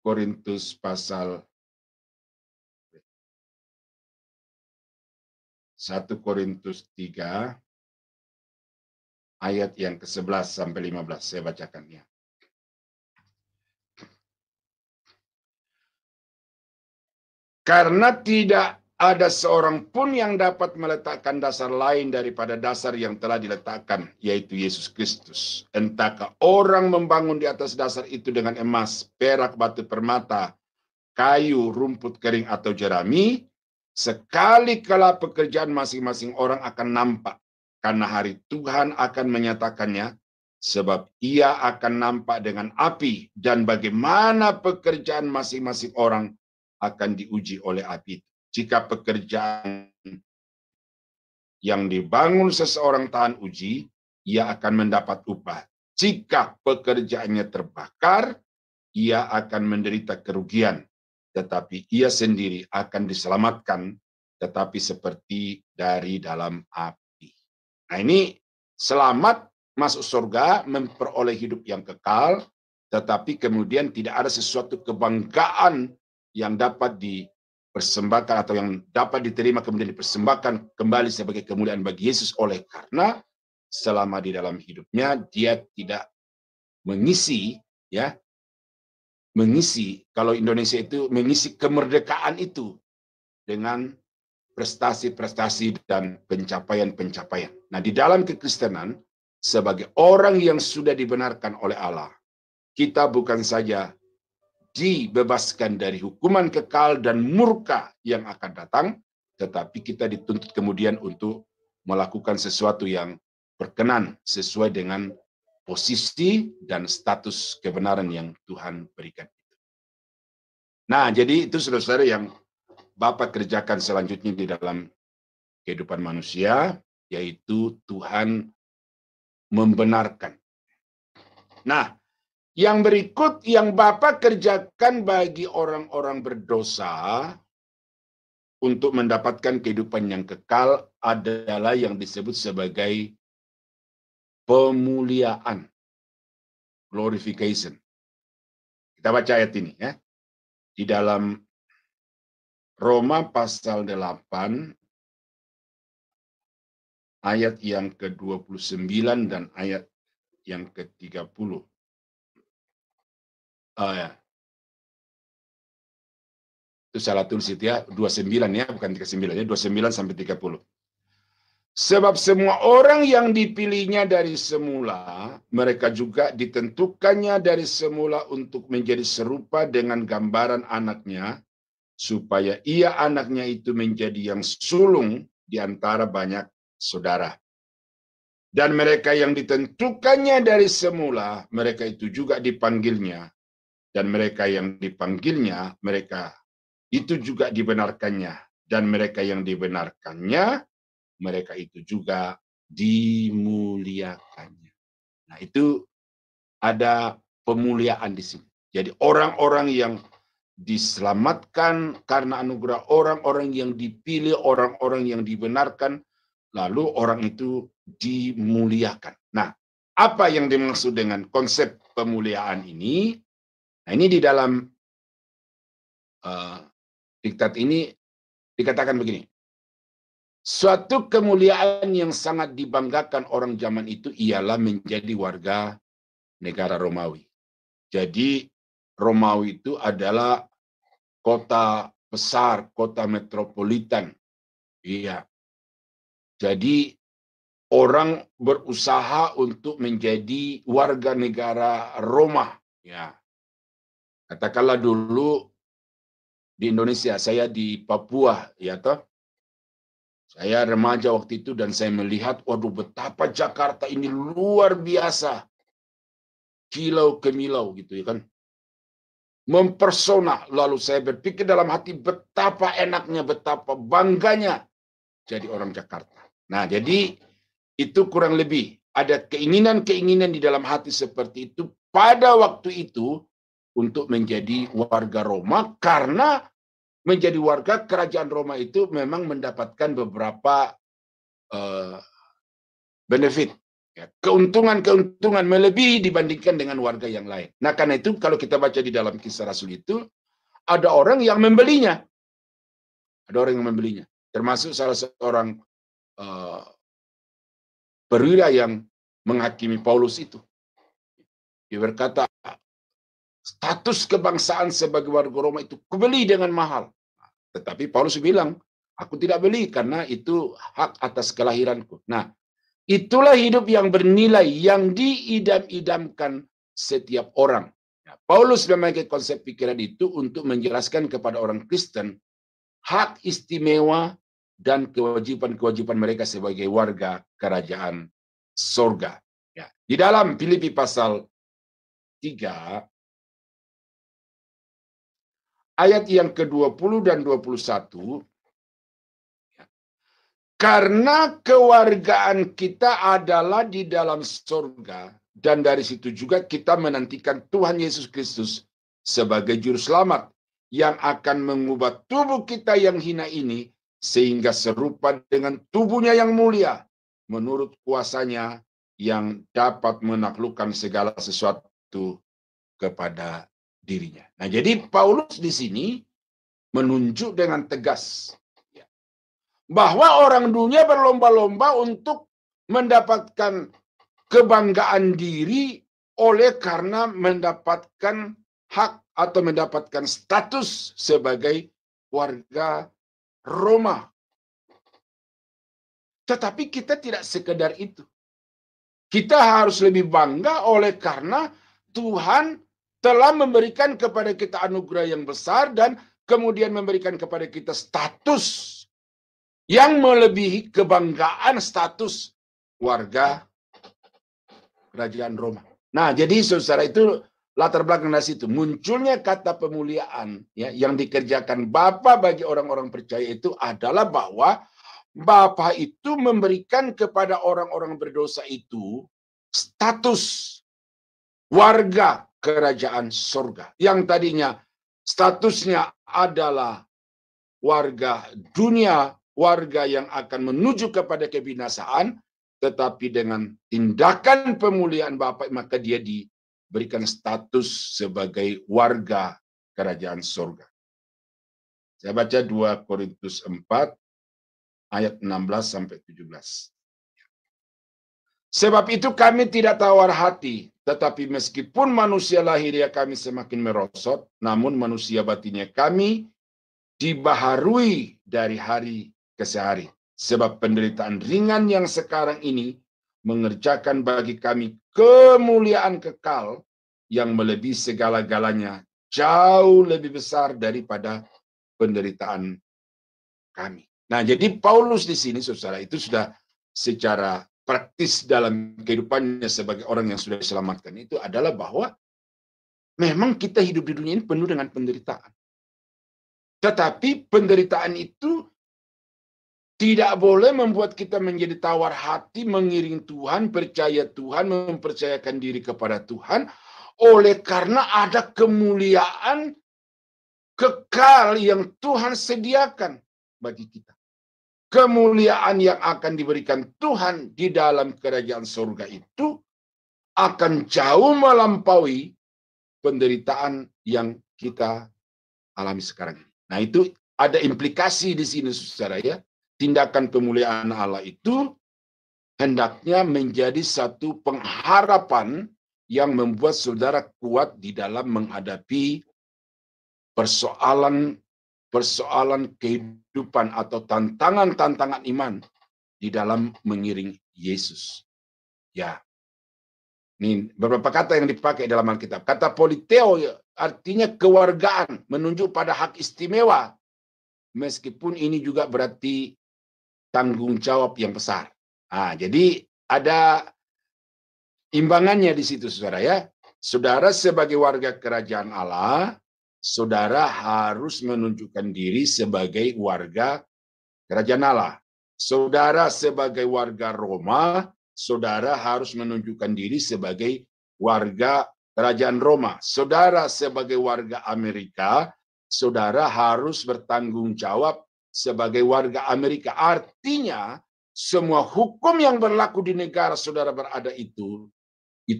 Speaker 6: Korintus pasal 1 Korintus 3 ayat yang ke-11 sampai 15 saya bacakannya. Karena tidak ada seorang pun yang dapat meletakkan dasar lain daripada dasar yang telah diletakkan, yaitu Yesus Kristus. Entahkah orang membangun di atas dasar itu dengan emas, perak, batu permata, kayu, rumput kering atau jerami, sekali kala pekerjaan masing-masing orang akan nampak, karena hari Tuhan akan menyatakannya, sebab ia akan nampak dengan api, dan bagaimana pekerjaan masing-masing orang akan diuji oleh api. Jika pekerjaan yang dibangun seseorang tahan uji, ia akan mendapat upah. Jika pekerjaannya terbakar, ia akan menderita kerugian, tetapi ia sendiri akan diselamatkan, tetapi seperti dari dalam api. Nah, ini selamat masuk surga, memperoleh hidup yang kekal, tetapi kemudian tidak ada sesuatu kebanggaan yang dapat dipersembahkan atau yang dapat diterima kemudian dipersembahkan kembali sebagai kemuliaan bagi Yesus, oleh karena selama di dalam hidupnya dia tidak mengisi, ya, mengisi, kalau Indonesia itu mengisi kemerdekaan itu dengan prestasi-prestasi dan pencapaian-pencapaian. Nah, di dalam kekristenan, sebagai orang yang sudah dibenarkan oleh Allah, kita bukan saja dibebaskan dari hukuman kekal dan murka yang akan datang, tetapi kita dituntut kemudian untuk melakukan sesuatu yang berkenan sesuai dengan posisi dan status kebenaran yang Tuhan berikan. Nah, jadi itu saudara-saudara yang Bapak kerjakan selanjutnya di dalam kehidupan manusia, yaitu Tuhan membenarkan. Nah, yang berikut yang Bapak kerjakan bagi orang-orang berdosa untuk mendapatkan kehidupan yang kekal adalah yang disebut sebagai pemuliaan, glorification. Kita baca ayat ini, ya. Di dalam Roma pasal 8 ayat yang ke-29 dan ayat yang ke-30. Ya. Itu salah tulis itu ya, 29 ya, bukan 39 ya, 29 sampai 30. Sebab semua orang yang dipilihnya dari semula, mereka juga ditentukannya dari semula untuk menjadi serupa dengan gambaran anaknya, supaya ia anaknya itu menjadi yang sulung di antara banyak saudara. Dan mereka yang ditentukannya dari semula, mereka itu juga dipanggilnya. Dan mereka yang dipanggilnya, mereka itu juga dibenarkannya. Dan mereka yang dibenarkannya, mereka itu juga dimuliakannya. Nah, itu ada pemuliaan di sini. Jadi orang-orang yang diselamatkan karena anugerah, orang-orang yang dipilih, orang-orang yang dibenarkan, lalu orang itu dimuliakan. Nah, apa yang dimaksud dengan konsep pemuliaan ini? Nah, ini di dalam diktat ini dikatakan begini. Suatu kemuliaan yang sangat dibanggakan orang zaman itu ialah menjadi warga negara Romawi. Jadi Romawi itu adalah kota besar, kota metropolitan. Iya. Jadi orang berusaha untuk menjadi warga negara Roma. Ya. Katakanlah dulu di Indonesia, saya di Papua, ya toh. Saya remaja waktu itu dan saya melihat, waduh betapa Jakarta ini luar biasa. Kilau kemilau gitu ya kan. Mempersona. Lalu saya berpikir dalam hati betapa enaknya, betapa bangganya jadi orang Jakarta. Nah, jadi itu kurang lebih ada keinginan-keinginan di dalam hati seperti itu pada waktu itu untuk menjadi warga Roma, karena menjadi warga kerajaan Roma itu memang mendapatkan beberapa benefit, ya, keuntungan-keuntungan melebihi dibandingkan dengan warga yang lain. Nah, karena itu kalau kita baca di dalam Kisah Rasul itu, ada orang yang membelinya. Ada orang yang membelinya. Termasuk salah seorang perwira yang menghakimi Paulus itu. Dia berkata, status kebangsaan sebagai warga Roma itu kubeli dengan mahal. Tetapi Paulus bilang, aku tidak beli karena itu hak atas kelahiranku. Nah, itulah hidup yang bernilai, yang diidam-idamkan setiap orang. Ya, Paulus memakai konsep pikiran itu untuk menjelaskan kepada orang Kristen hak istimewa dan kewajiban-kewajiban mereka sebagai warga kerajaan sorga. Ya, di dalam Filipi pasal 3, ayat yang ke-20 dan 21, karena kewargaan kita adalah di dalam surga, dan dari situ juga kita menantikan Tuhan Yesus Kristus sebagai juru selamat yang akan mengubah tubuh kita yang hina ini sehingga serupa dengan tubuhnya yang mulia menurut kuasanya yang dapat menaklukkan segala sesuatu kepada dirinya. Nah, jadi Paulus di sini menunjuk dengan tegas bahwa orang dunia berlomba-lomba untuk mendapatkan kebanggaan diri oleh karena mendapatkan hak atau mendapatkan status sebagai warga Roma. Tetapi kita tidak sekedar itu. Kita harus lebih bangga oleh karena Tuhan telah memberikan kepada kita anugerah yang besar dan kemudian memberikan kepada kita status yang melebihi kebanggaan status warga kerajaan Roma. Nah, jadi saudara, itu latar belakang dari situ. Munculnya kata pemuliaan ya, yang dikerjakan Bapa bagi orang-orang percaya itu adalah bahwa Bapa itu memberikan kepada orang-orang berdosa itu status warga kerajaan surga. Yang tadinya statusnya adalah warga dunia, warga yang akan menuju kepada kebinasaan, tetapi dengan tindakan pemuliaan Bapa maka dia diberikan status sebagai warga kerajaan surga. Saya baca 2 Korintus 4 ayat 16 sampai 17. Sebab itu kami tidak tawar hati, tetapi meskipun manusia lahiriah kami semakin merosot, namun manusia batinnya kami dibaharui dari hari ke hari. Sebab penderitaan ringan yang sekarang ini mengerjakan bagi kami kemuliaan kekal yang melebihi segala-galanya, jauh lebih besar daripada penderitaan kami. Nah, jadi Paulus di sini, saudara, itu sudah secara praktis dalam kehidupannya sebagai orang yang sudah diselamatkan itu adalah bahwa memang kita hidup di dunia ini penuh dengan penderitaan. Tetapi penderitaan itu tidak boleh membuat kita menjadi tawar hati, mengiring Tuhan, percaya Tuhan, mempercayakan diri kepada Tuhan, oleh karena ada kemuliaan kekal yang Tuhan sediakan bagi kita. Kemuliaan yang akan diberikan Tuhan di dalam kerajaan surga itu akan jauh melampaui penderitaan yang kita alami sekarang ini. Nah, itu ada implikasi di sini, saudara ya. Tindakan pemuliaan Allah itu hendaknya menjadi satu pengharapan yang membuat saudara kuat di dalam menghadapi persoalan kehidupan atau tantangan-tantangan iman di dalam mengiring Yesus. Ya, ini beberapa kata yang dipakai dalam Alkitab. Kata politeo artinya kewargaan, menunjuk pada hak istimewa. Meskipun ini juga berarti tanggung jawab yang besar. Nah, jadi ada imbangannya di situ, saudara ya. Saudara sebagai warga kerajaan Allah, saudara harus menunjukkan diri sebagai warga kerajaan Allah. Saudara sebagai warga Roma, saudara harus menunjukkan diri sebagai warga kerajaan Roma. Saudara sebagai warga Amerika, saudara harus bertanggung jawab sebagai warga Amerika. Artinya, semua hukum yang berlaku di negara saudara berada itu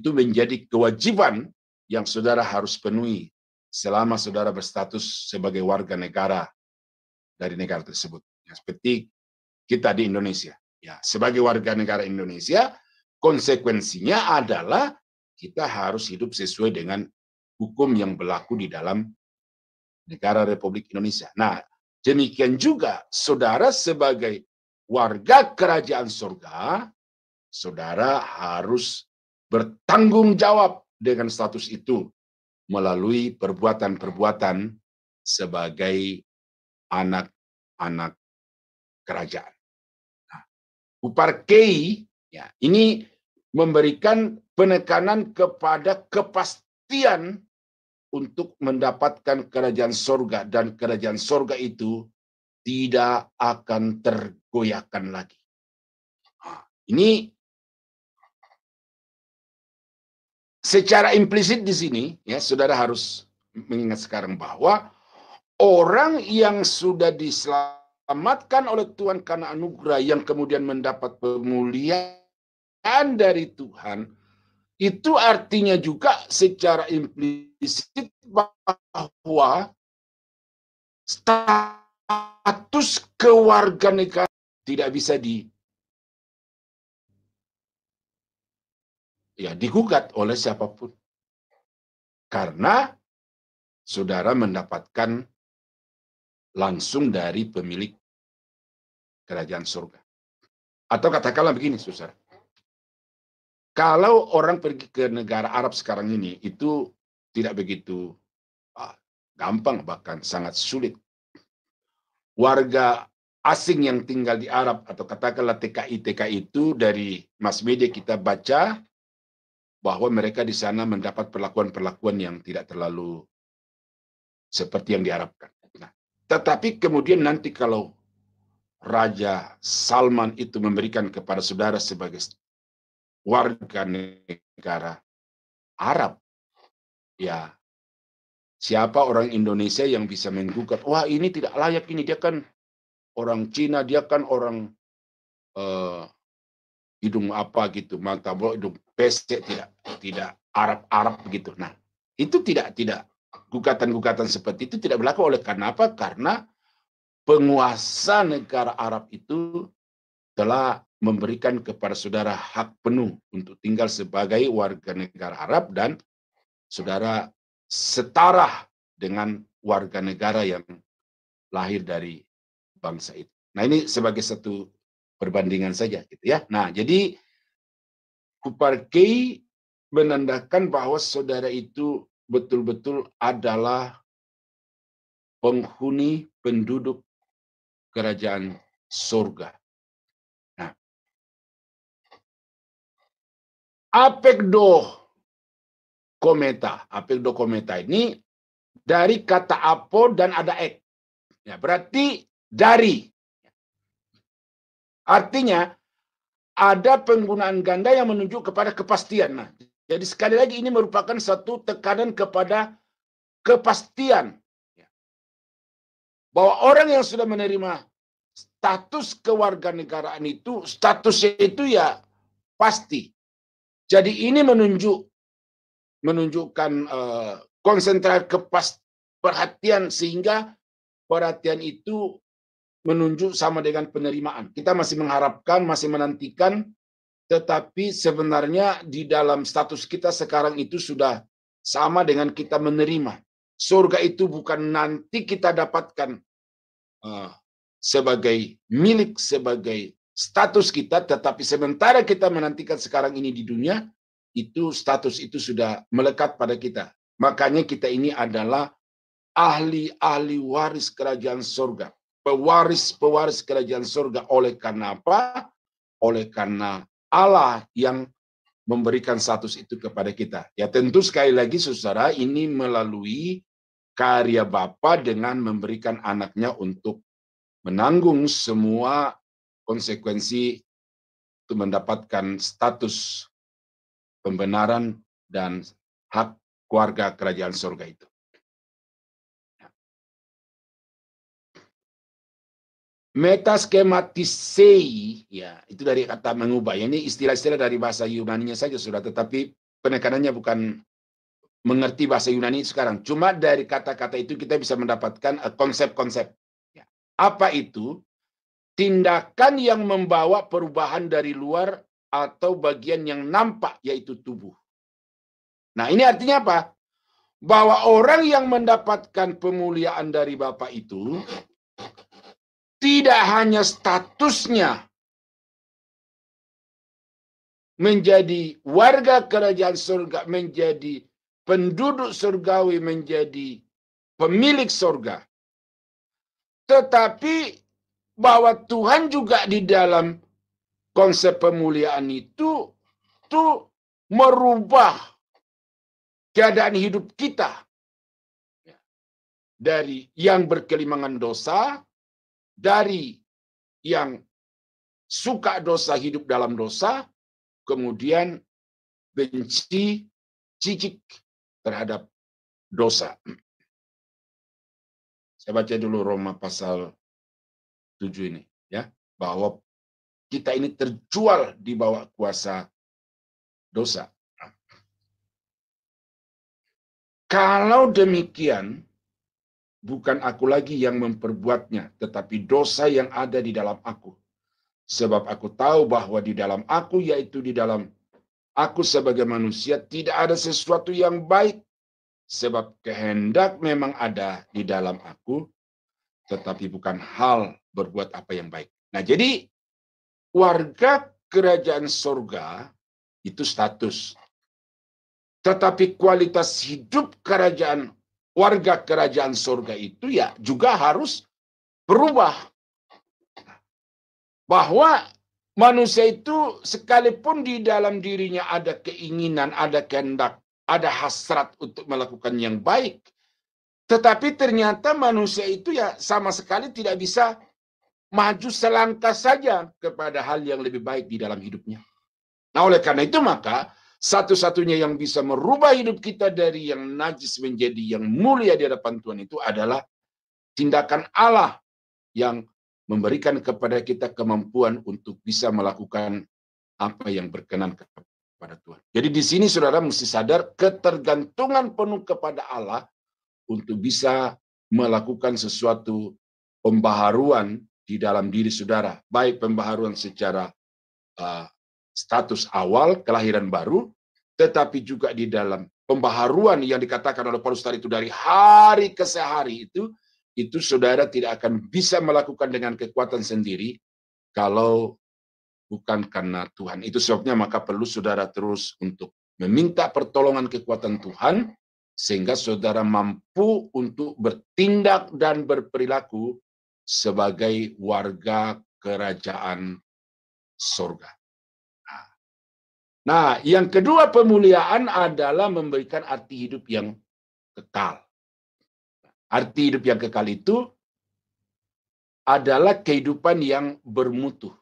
Speaker 6: menjadi kewajiban yang saudara harus penuhi selama saudara berstatus sebagai warga negara dari negara tersebut. Ya, seperti kita di Indonesia. Ya, sebagai warga negara Indonesia, konsekuensinya adalah kita harus hidup sesuai dengan hukum yang berlaku di dalam negara Republik Indonesia. Nah, demikian juga saudara sebagai warga kerajaan surga, saudara harus bertanggung jawab dengan status itu. melalui perbuatan-perbuatan sebagai anak-anak kerajaan. Nah, huparkei ya, ini memberikan penekanan kepada kepastian untuk mendapatkan kerajaan sorga, dan kerajaan sorga itu tidak akan tergoyahkan lagi. Nah, ini secara implisit di sini, ya, saudara harus mengingat sekarang bahwa orang yang sudah diselamatkan oleh Tuhan karena anugerah, yang kemudian mendapat pemulihan dari Tuhan, itu artinya juga secara implisit bahwa status kewarganegaraan tidak bisa digugat oleh siapapun. Karena saudara mendapatkan langsung dari pemilik kerajaan surga. Atau katakanlah begini, saudara. Kalau orang pergi ke negara Arab sekarang ini, itu tidak begitu gampang, bahkan sangat sulit. Warga asing yang tinggal di Arab, atau katakanlah TKI itu, dari mass media kita baca bahwa mereka di sana mendapat perlakuan-perlakuan yang tidak terlalu seperti yang diharapkan. Nah, tetapi kemudian nanti kalau Raja Salman itu memberikan kepada saudara sebagai warga negara Arab, ya siapa orang Indonesia yang bisa menggugat, wah ini tidak layak, ini dia kan orang Cina, dia kan orang hidung apa gitu, mata hidung pesek, tidak Arab begitu. Nah, itu tidak gugatan-gugatan seperti itu tidak berlaku. Oleh karena apa? Karena penguasa negara Arab itu telah memberikan kepada saudara hak penuh untuk tinggal sebagai warga negara Arab, dan saudara setara dengan warga negara yang lahir dari bangsa itu. Nah, ini sebagai satu perbandingan saja gitu ya. Nah, jadi huparkei menandakan bahwa saudara itu betul-betul adalah penghuni penduduk kerajaan surga. Nah, apekdo kometa ini dari kata apo dan ada ek. Ya, berarti dari. Artinya ada penggunaan ganda yang menunjuk kepada kepastian. Nah, jadi sekali lagi ini merupakan satu tekanan kepada kepastian. Bahwa orang yang sudah menerima status kewarganegaraan itu, statusnya itu ya pasti. Jadi ini menunjukkan konsentrasi perhatian, sehingga perhatian itu menunjuk sama dengan penerimaan. Kita masih mengharapkan, masih menantikan, tetapi sebenarnya di dalam status kita sekarang itu sudah sama dengan kita menerima. Surga itu bukan nanti kita dapatkan sebagai milik, sebagai status kita, tetapi sementara kita menantikan sekarang ini di dunia, itu status itu sudah melekat pada kita. Makanya kita ini adalah ahli-ahli waris kerajaan surga. Pewaris-pewaris kerajaan surga. Oleh karena apa? Oleh karena Allah yang memberikan status itu kepada kita. Ya tentu sekali lagi saudara, ini melalui karya Bapa dengan memberikan anaknya untuk menanggung semua konsekuensi untuk mendapatkan status pembenaran dan hak keluarga kerajaan surga itu. Metaskematisei, ya itu dari kata mengubah. Ini istilah-istilah dari bahasa Yunani-nya saja sudah, tetapi penekanannya bukan mengerti bahasa Yunani sekarang. Cuma dari kata-kata itu kita bisa mendapatkan konsep-konsep. Ya. Apa itu? Tindakan yang membawa perubahan dari luar atau bagian yang nampak, yaitu tubuh. Nah, ini artinya apa? Bahwa orang yang mendapatkan pemuliaan dari Bapa itu tidak hanya statusnya menjadi warga kerajaan surga, menjadi penduduk surgawi menjadi pemilik surga. Tetapi bahwa Tuhan juga di dalam konsep pemuliaan itu tuh merubah keadaan hidup kita dari yang berkelimangan dosa, dari yang suka dosa, hidup dalam dosa, kemudian benci, cicik terhadap dosa. Saya baca dulu Roma pasal 7 ini, ya, bahwa kita ini terjual di bawah kuasa dosa. Kalau demikian, bukan aku lagi yang memperbuatnya, tetapi dosa yang ada di dalam aku. Sebab aku tahu bahwa di dalam aku, yaitu di dalam aku sebagai manusia, tidak ada sesuatu yang baik. Sebab kehendak memang ada di dalam aku, tetapi bukan hal berbuat apa yang baik. Nah, jadi warga kerajaan surga itu status. Tetapi kualitas hidup warga kerajaan surga itu ya juga harus berubah. Bahwa manusia itu sekalipun di dalam dirinya ada keinginan, ada kehendak, ada hasrat untuk melakukan yang baik, tetapi ternyata manusia itu ya sama sekali tidak bisa maju selangkah saja kepada hal yang lebih baik di dalam hidupnya. Nah, oleh karena itu maka satu-satunya yang bisa merubah hidup kita dari yang najis menjadi yang mulia di hadapan Tuhan itu adalah tindakan Allah yang memberikan kepada kita kemampuan untuk bisa melakukan apa yang berkenan kepada Tuhan. Jadi di sini saudara mesti sadar ketergantungan penuh kepada Allah untuk bisa melakukan sesuatu pembaharuan di dalam diri saudara. Baik pembaharuan secara status awal, kelahiran baru, tetapi juga di dalam pembaharuan yang dikatakan oleh Paulus tadi itu dari hari ke hari itu saudara tidak akan bisa melakukan dengan kekuatan sendiri kalau bukan karena Tuhan. Itu sebabnya maka perlu saudara terus untuk meminta pertolongan kekuatan Tuhan sehingga saudara mampu untuk bertindak dan berperilaku sebagai warga kerajaan surga. Nah, yang kedua pemuliaan adalah memberikan arti hidup yang kekal. Arti hidup yang kekal itu adalah kehidupan yang bermutu.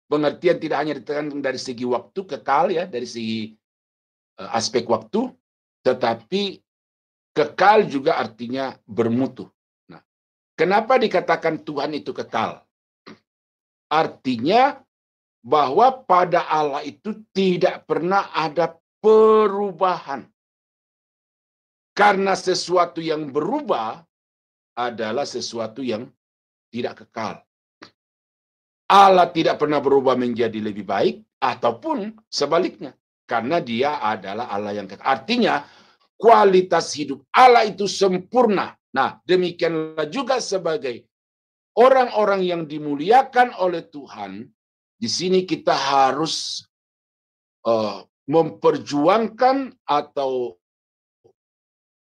Speaker 6: Pengertian tidak hanya ditekankan dari segi waktu kekal ya, dari segi aspek waktu, tetapi kekal juga artinya bermutu. Nah, kenapa dikatakan Tuhan itu kekal? Artinya bahwa pada Allah itu tidak pernah ada perubahan. Karena sesuatu yang berubah adalah sesuatu yang tidak kekal. Allah tidak pernah berubah menjadi lebih baik ataupun sebaliknya. Karena dia adalah Allah yang kekal. Artinya kualitas hidup Allah itu sempurna. Nah, demikianlah juga sebagai orang-orang yang dimuliakan oleh Tuhan. Di sini kita harus memperjuangkan atau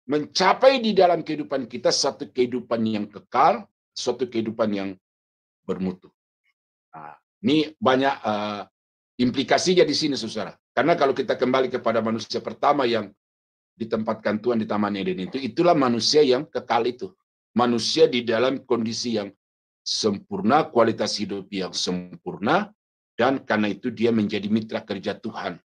Speaker 6: mencapai di dalam kehidupan kita satu kehidupan yang kekal, suatu kehidupan yang bermutu. Nah, ini banyak implikasinya di sini, saudara. Karena kalau kita kembali kepada manusia pertama yang ditempatkan Tuhan di Taman Eden itu, itulah manusia yang kekal itu. Manusia di dalam kondisi yang sempurna, kualitas hidup yang sempurna, dan karena itu dia menjadi mitra kerja Tuhan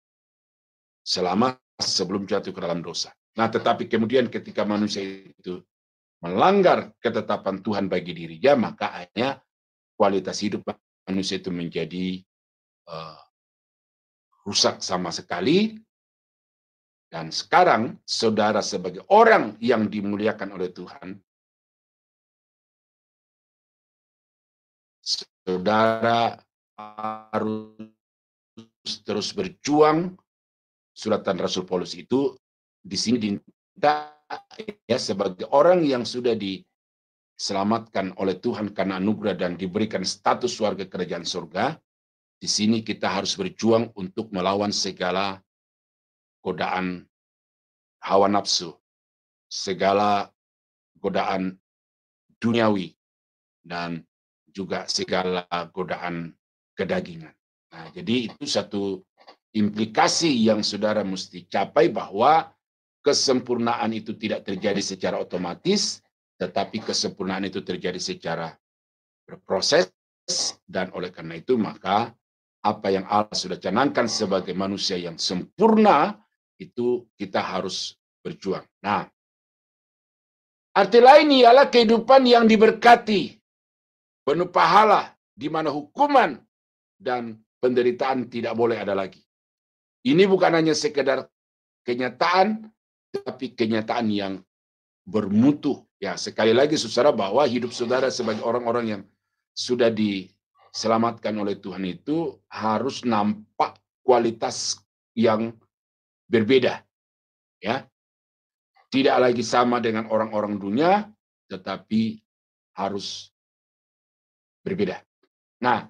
Speaker 6: selama sebelum jatuh ke dalam dosa. Nah, tetapi kemudian ketika manusia itu melanggar ketetapan Tuhan bagi dirinya, maka akhirnya kualitas hidup manusia itu menjadi rusak sama sekali. Dan sekarang, saudara sebagai orang yang dimuliakan oleh Tuhan, saudara harus terus berjuang. Suratan Rasul Paulus itu di sini diminta ya sebagai orang yang sudah diselamatkan oleh Tuhan karena anugerah dan diberikan status warga kerajaan surga. Di sini kita harus berjuang untuk melawan segala godaan hawa nafsu, segala godaan duniawi, dan juga segala godaan kedagingan. Nah, jadi itu satu implikasi yang saudara mesti capai, bahwa kesempurnaan itu tidak terjadi secara otomatis, tetapi kesempurnaan itu terjadi secara berproses, dan oleh karena itu maka apa yang Allah sudah canangkan sebagai manusia yang sempurna, itu kita harus berjuang. Nah, arti lain ialah kehidupan yang diberkati, penuh pahala, di mana hukuman dan penderitaan tidak boleh ada lagi. Ini bukan hanya sekedar kenyataan, tetapi kenyataan yang bermutu. Ya, sekali lagi saudara, bahwa hidup saudara sebagai orang-orang yang sudah diselamatkan oleh Tuhan itu harus nampak kualitas yang berbeda. Ya, tidak lagi sama dengan orang-orang dunia, tetapi harus berbeda. Nah,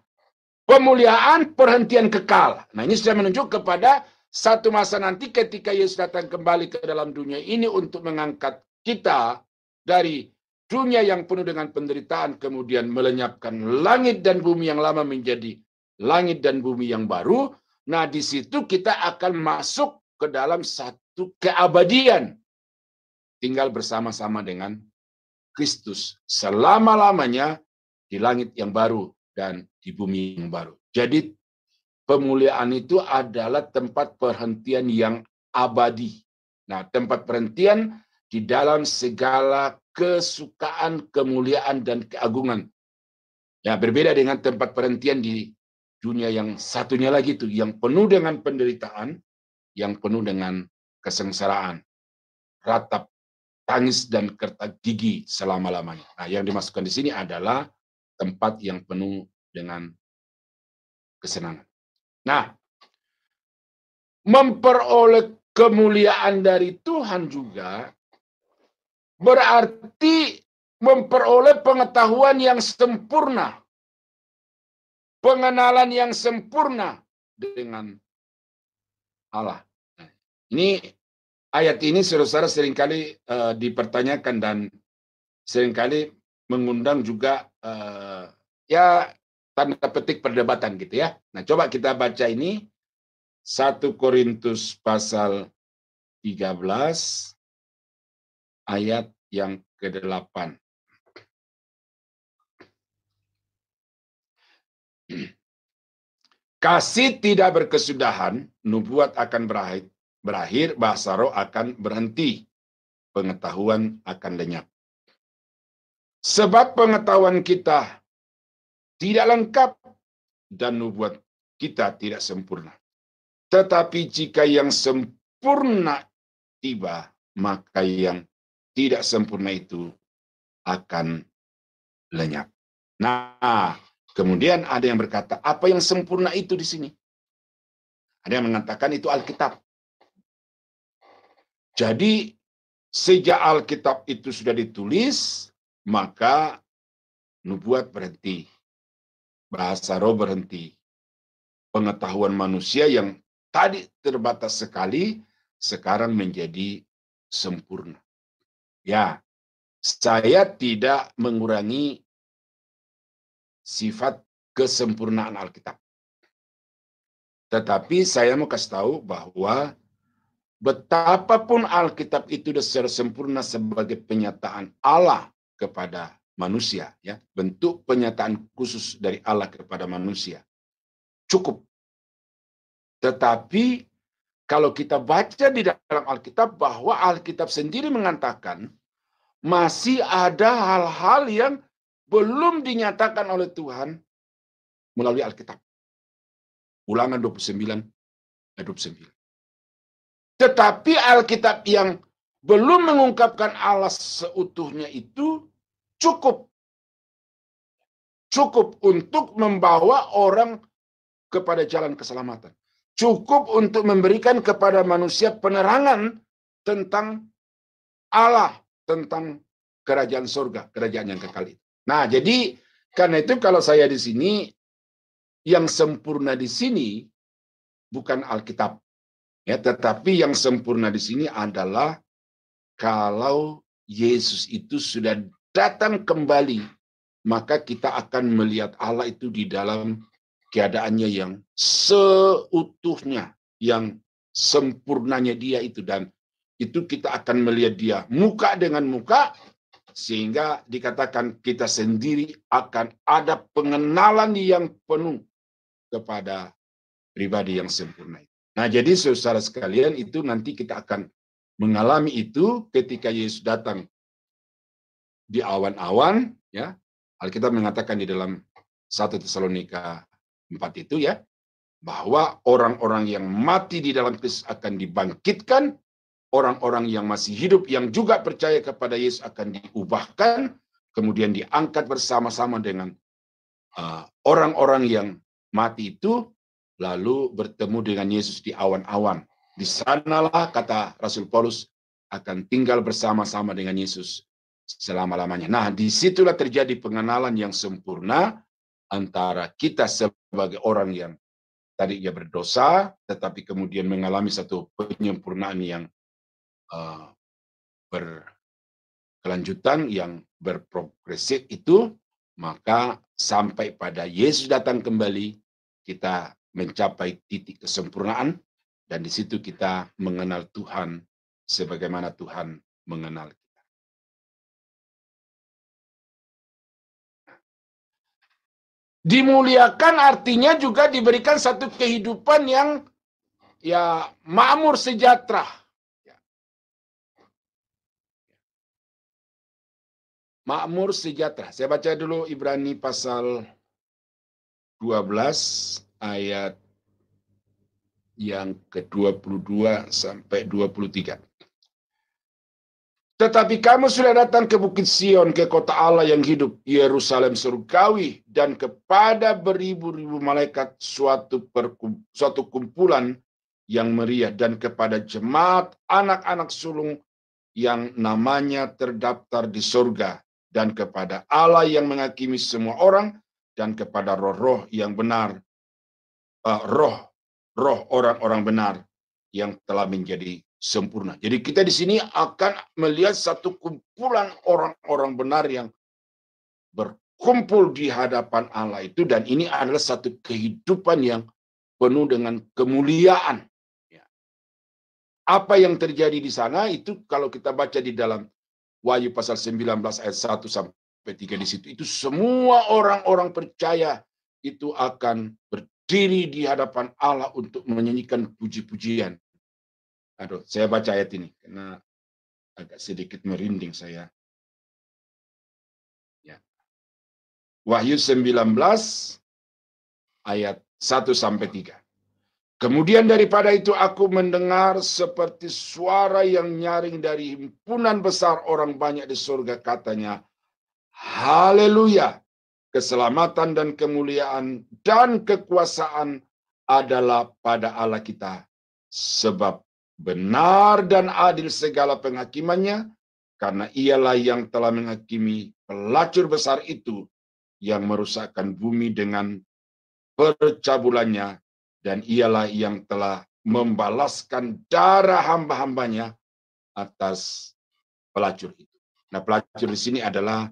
Speaker 6: pemuliaan perhentian kekal. Nah, ini sudah menunjuk kepada satu masa nanti ketika Yesus datang kembali ke dalam dunia ini untuk mengangkat kita dari dunia yang penuh dengan penderitaan, kemudian melenyapkan langit dan bumi yang lama menjadi langit dan bumi yang baru. Nah, di situ kita akan masuk ke dalam satu keabadian, tinggal bersama-sama dengan Kristus selama-lamanya di langit yang baru dan di bumi yang baru. Jadi pemuliaan itu adalah tempat perhentian yang abadi. Nah, tempat perhentian di dalam segala kesukaan, kemuliaan, dan keagungan. Ya, berbeda dengan tempat perhentian di dunia yang satunya lagi itu, yang penuh dengan penderitaan, yang penuh dengan kesengsaraan, ratap, tangis, dan kertak gigi selama-lamanya. Nah, yang dimasukkan di sini adalah tempat yang penuh dengan kesenangan. Nah, memperoleh kemuliaan dari Tuhan juga berarti memperoleh pengetahuan yang sempurna, pengenalan yang sempurna dengan Allah. Ini ayat ini saudara seringkali dipertanyakan dan seringkali mengundang juga ya tanda petik perdebatan gitu ya. Nah, coba kita baca ini 1 Korintus pasal 13 ayat yang ke-8. Kasih tidak berkesudahan, nubuat akan berakhir, bahasa roh akan berhenti, pengetahuan akan lenyap. Sebab pengetahuan kita tidak lengkap dan nubuat kita tidak sempurna. Tetapi jika yang sempurna tiba, maka yang tidak sempurna itu akan lenyap. Nah, kemudian ada yang berkata, apa yang sempurna itu di sini? Ada yang mengatakan itu Alkitab. Jadi, sejak Alkitab itu sudah ditulis, maka nubuat berhenti, bahasa roh berhenti, pengetahuan manusia yang tadi terbatas sekali, sekarang menjadi sempurna. Ya, saya tidak mengurangi sifat kesempurnaan Alkitab. Tetapi saya mau kasih tahu bahwa betapapun Alkitab itu secara sempurna sebagai penyataan Allah kepada manusia, ya, bentuk penyataan khusus dari Allah kepada manusia, cukup. Tetapi kalau kita baca di dalam Alkitab, bahwa Alkitab sendiri mengatakan masih ada hal-hal yang belum dinyatakan oleh Tuhan melalui Alkitab. Ulangan 29 ayat 29. Tetapi Alkitab yang belum mengungkapkan Allah seutuhnya itu cukup. Cukup untuk membawa orang kepada jalan keselamatan. Cukup untuk memberikan kepada manusia penerangan tentang Allah, tentang kerajaan surga, kerajaan yang kekal itu. Nah, jadi karena itu kalau saya di sini, yang sempurna di sini bukan Alkitab, Ya, tetapi yang sempurna di sini adalah kalau Yesus itu sudah datang kembali, maka kita akan melihat Allah itu di dalam keadaannya yang seutuhnya, yang sempurnanya dia itu. Dan itu kita akan melihat dia muka dengan muka, sehingga dikatakan kita sendiri akan ada pengenalan yang penuh kepada pribadi yang sempurna. Nah, jadi saudara sekalian, itu nanti kita akan mengalami itu ketika Yesus datang di awan-awan, ya. Alkitab mengatakan di dalam 1 Tesalonika 4 itu, ya, bahwa orang-orang yang mati di dalam Kristus akan dibangkitkan, orang-orang yang masih hidup yang juga percaya kepada Yesus akan diubahkan, kemudian diangkat bersama-sama dengan orang-orang yang mati itu, lalu bertemu dengan Yesus di awan-awan. Di sanalah, kata Rasul Paulus, akan tinggal bersama-sama dengan Yesus selama-lamanya. Nah, disitulah terjadi pengenalan yang sempurna antara kita sebagai orang yang tadinya berdosa, tetapi kemudian mengalami satu penyempurnaan yang berkelanjutan, yang berprogresif itu, maka sampai pada Yesus datang kembali, kita mencapai titik kesempurnaan, dan di situ kita mengenal Tuhan sebagaimana Tuhan mengenal kita. Dimuliakan artinya juga diberikan satu kehidupan yang ya makmur sejahtera. Makmur sejahtera. Saya baca dulu Ibrani pasal 12 ayat yang ke-22 sampai 23. Tetapi kamu sudah datang ke Bukit Sion, ke kota Allah yang hidup, Yerusalem surgawi, dan kepada beribu-ribu malaikat suatu kumpulan yang meriah, dan kepada jemaat anak-anak sulung yang namanya terdaftar di surga, dan kepada Allah yang menghakimi semua orang, dan kepada roh-roh yang benar, roh orang-orang benar yang telah menjadi sempurna. Jadi kita di sini akan melihat satu kumpulan orang-orang benar yang berkumpul di hadapan Allah itu, dan ini adalah satu kehidupan yang penuh dengan kemuliaan. Apa yang terjadi di sana itu kalau kita baca di dalam Wahyu pasal 19 ayat 1 sampai 3 di situ, itu semua orang-orang percaya itu akan berdiri di hadapan Allah untuk menyanyikan puji-pujian. Aduh, saya baca ayat ini karena agak sedikit merinding saya. Ya. Wahyu 19 ayat 1 sampai 3. Kemudian daripada itu aku mendengar seperti suara yang nyaring dari himpunan besar orang banyak di surga, katanya, haleluya, keselamatan dan kemuliaan dan kekuasaan adalah pada Allah kita, sebab benar dan adil segala penghakimannya, karena ialah yang telah menghakimi pelacur besar itu yang merusakkan bumi dengan percabulannya, dan ialah yang telah membalaskan darah hamba-hambanya atas pelacur itu. Nah, pelacur di sini adalah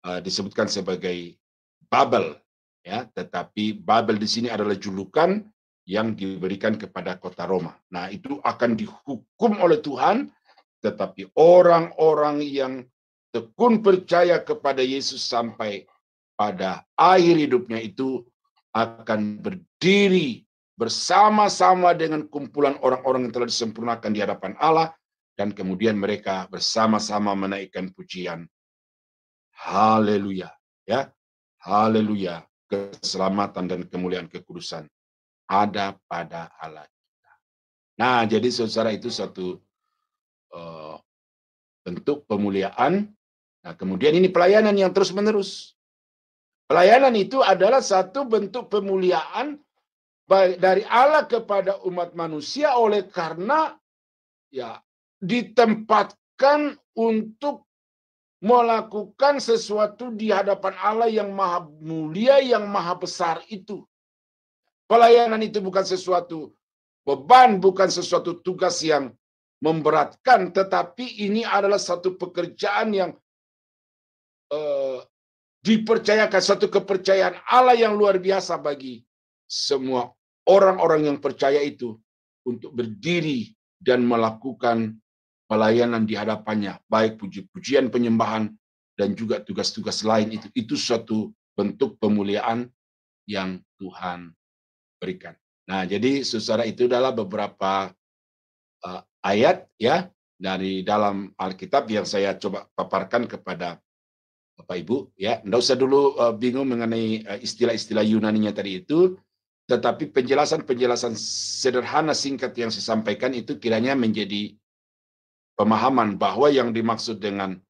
Speaker 6: disebutkan sebagai Babel, ya, tetapi Babel di sini adalah julukan yang diberikan kepada kota Roma. Nah, itu akan dihukum oleh Tuhan, tetapi orang-orang yang tekun percaya kepada Yesus sampai pada akhir hidupnya itu akan berdiri bersama-sama dengan kumpulan orang-orang yang telah disempurnakan di hadapan Allah, dan kemudian mereka bersama-sama menaikkan pujian. Haleluya, ya. Haleluya, keselamatan dan kemuliaan kekudusan ada pada Allah kita. Nah, jadi saudara, itu satu bentuk pemuliaan. Nah, kemudian ini pelayanan yang terus-menerus. Pelayanan itu adalah satu bentuk pemuliaan dari Allah kepada umat manusia, oleh karena ya ditempatkan untuk melakukan sesuatu di hadapan Allah yang maha mulia, yang maha besar itu. Pelayanan itu bukan sesuatu beban, bukan sesuatu tugas yang memberatkan, tetapi ini adalah satu pekerjaan yang dipercayakan, satu kepercayaan Allah yang luar biasa bagi semua orang-orang yang percaya itu untuk berdiri dan melakukan pelayanan di hadapannya, baik puji-pujian, penyembahan, dan juga tugas-tugas lain itu. Itu suatu bentuk pemuliaan yang Tuhan berikan. Nah, jadi saudara, itu adalah beberapa ayat ya dari dalam Alkitab yang saya coba paparkan kepada Bapak Ibu ya. Nggak usah dulu bingung mengenai istilah-istilah Yunaninya tadi itu, tetapi penjelasan-penjelasan sederhana singkat yang saya sampaikan itu kiranya menjadi pemahaman bahwa yang dimaksud dengan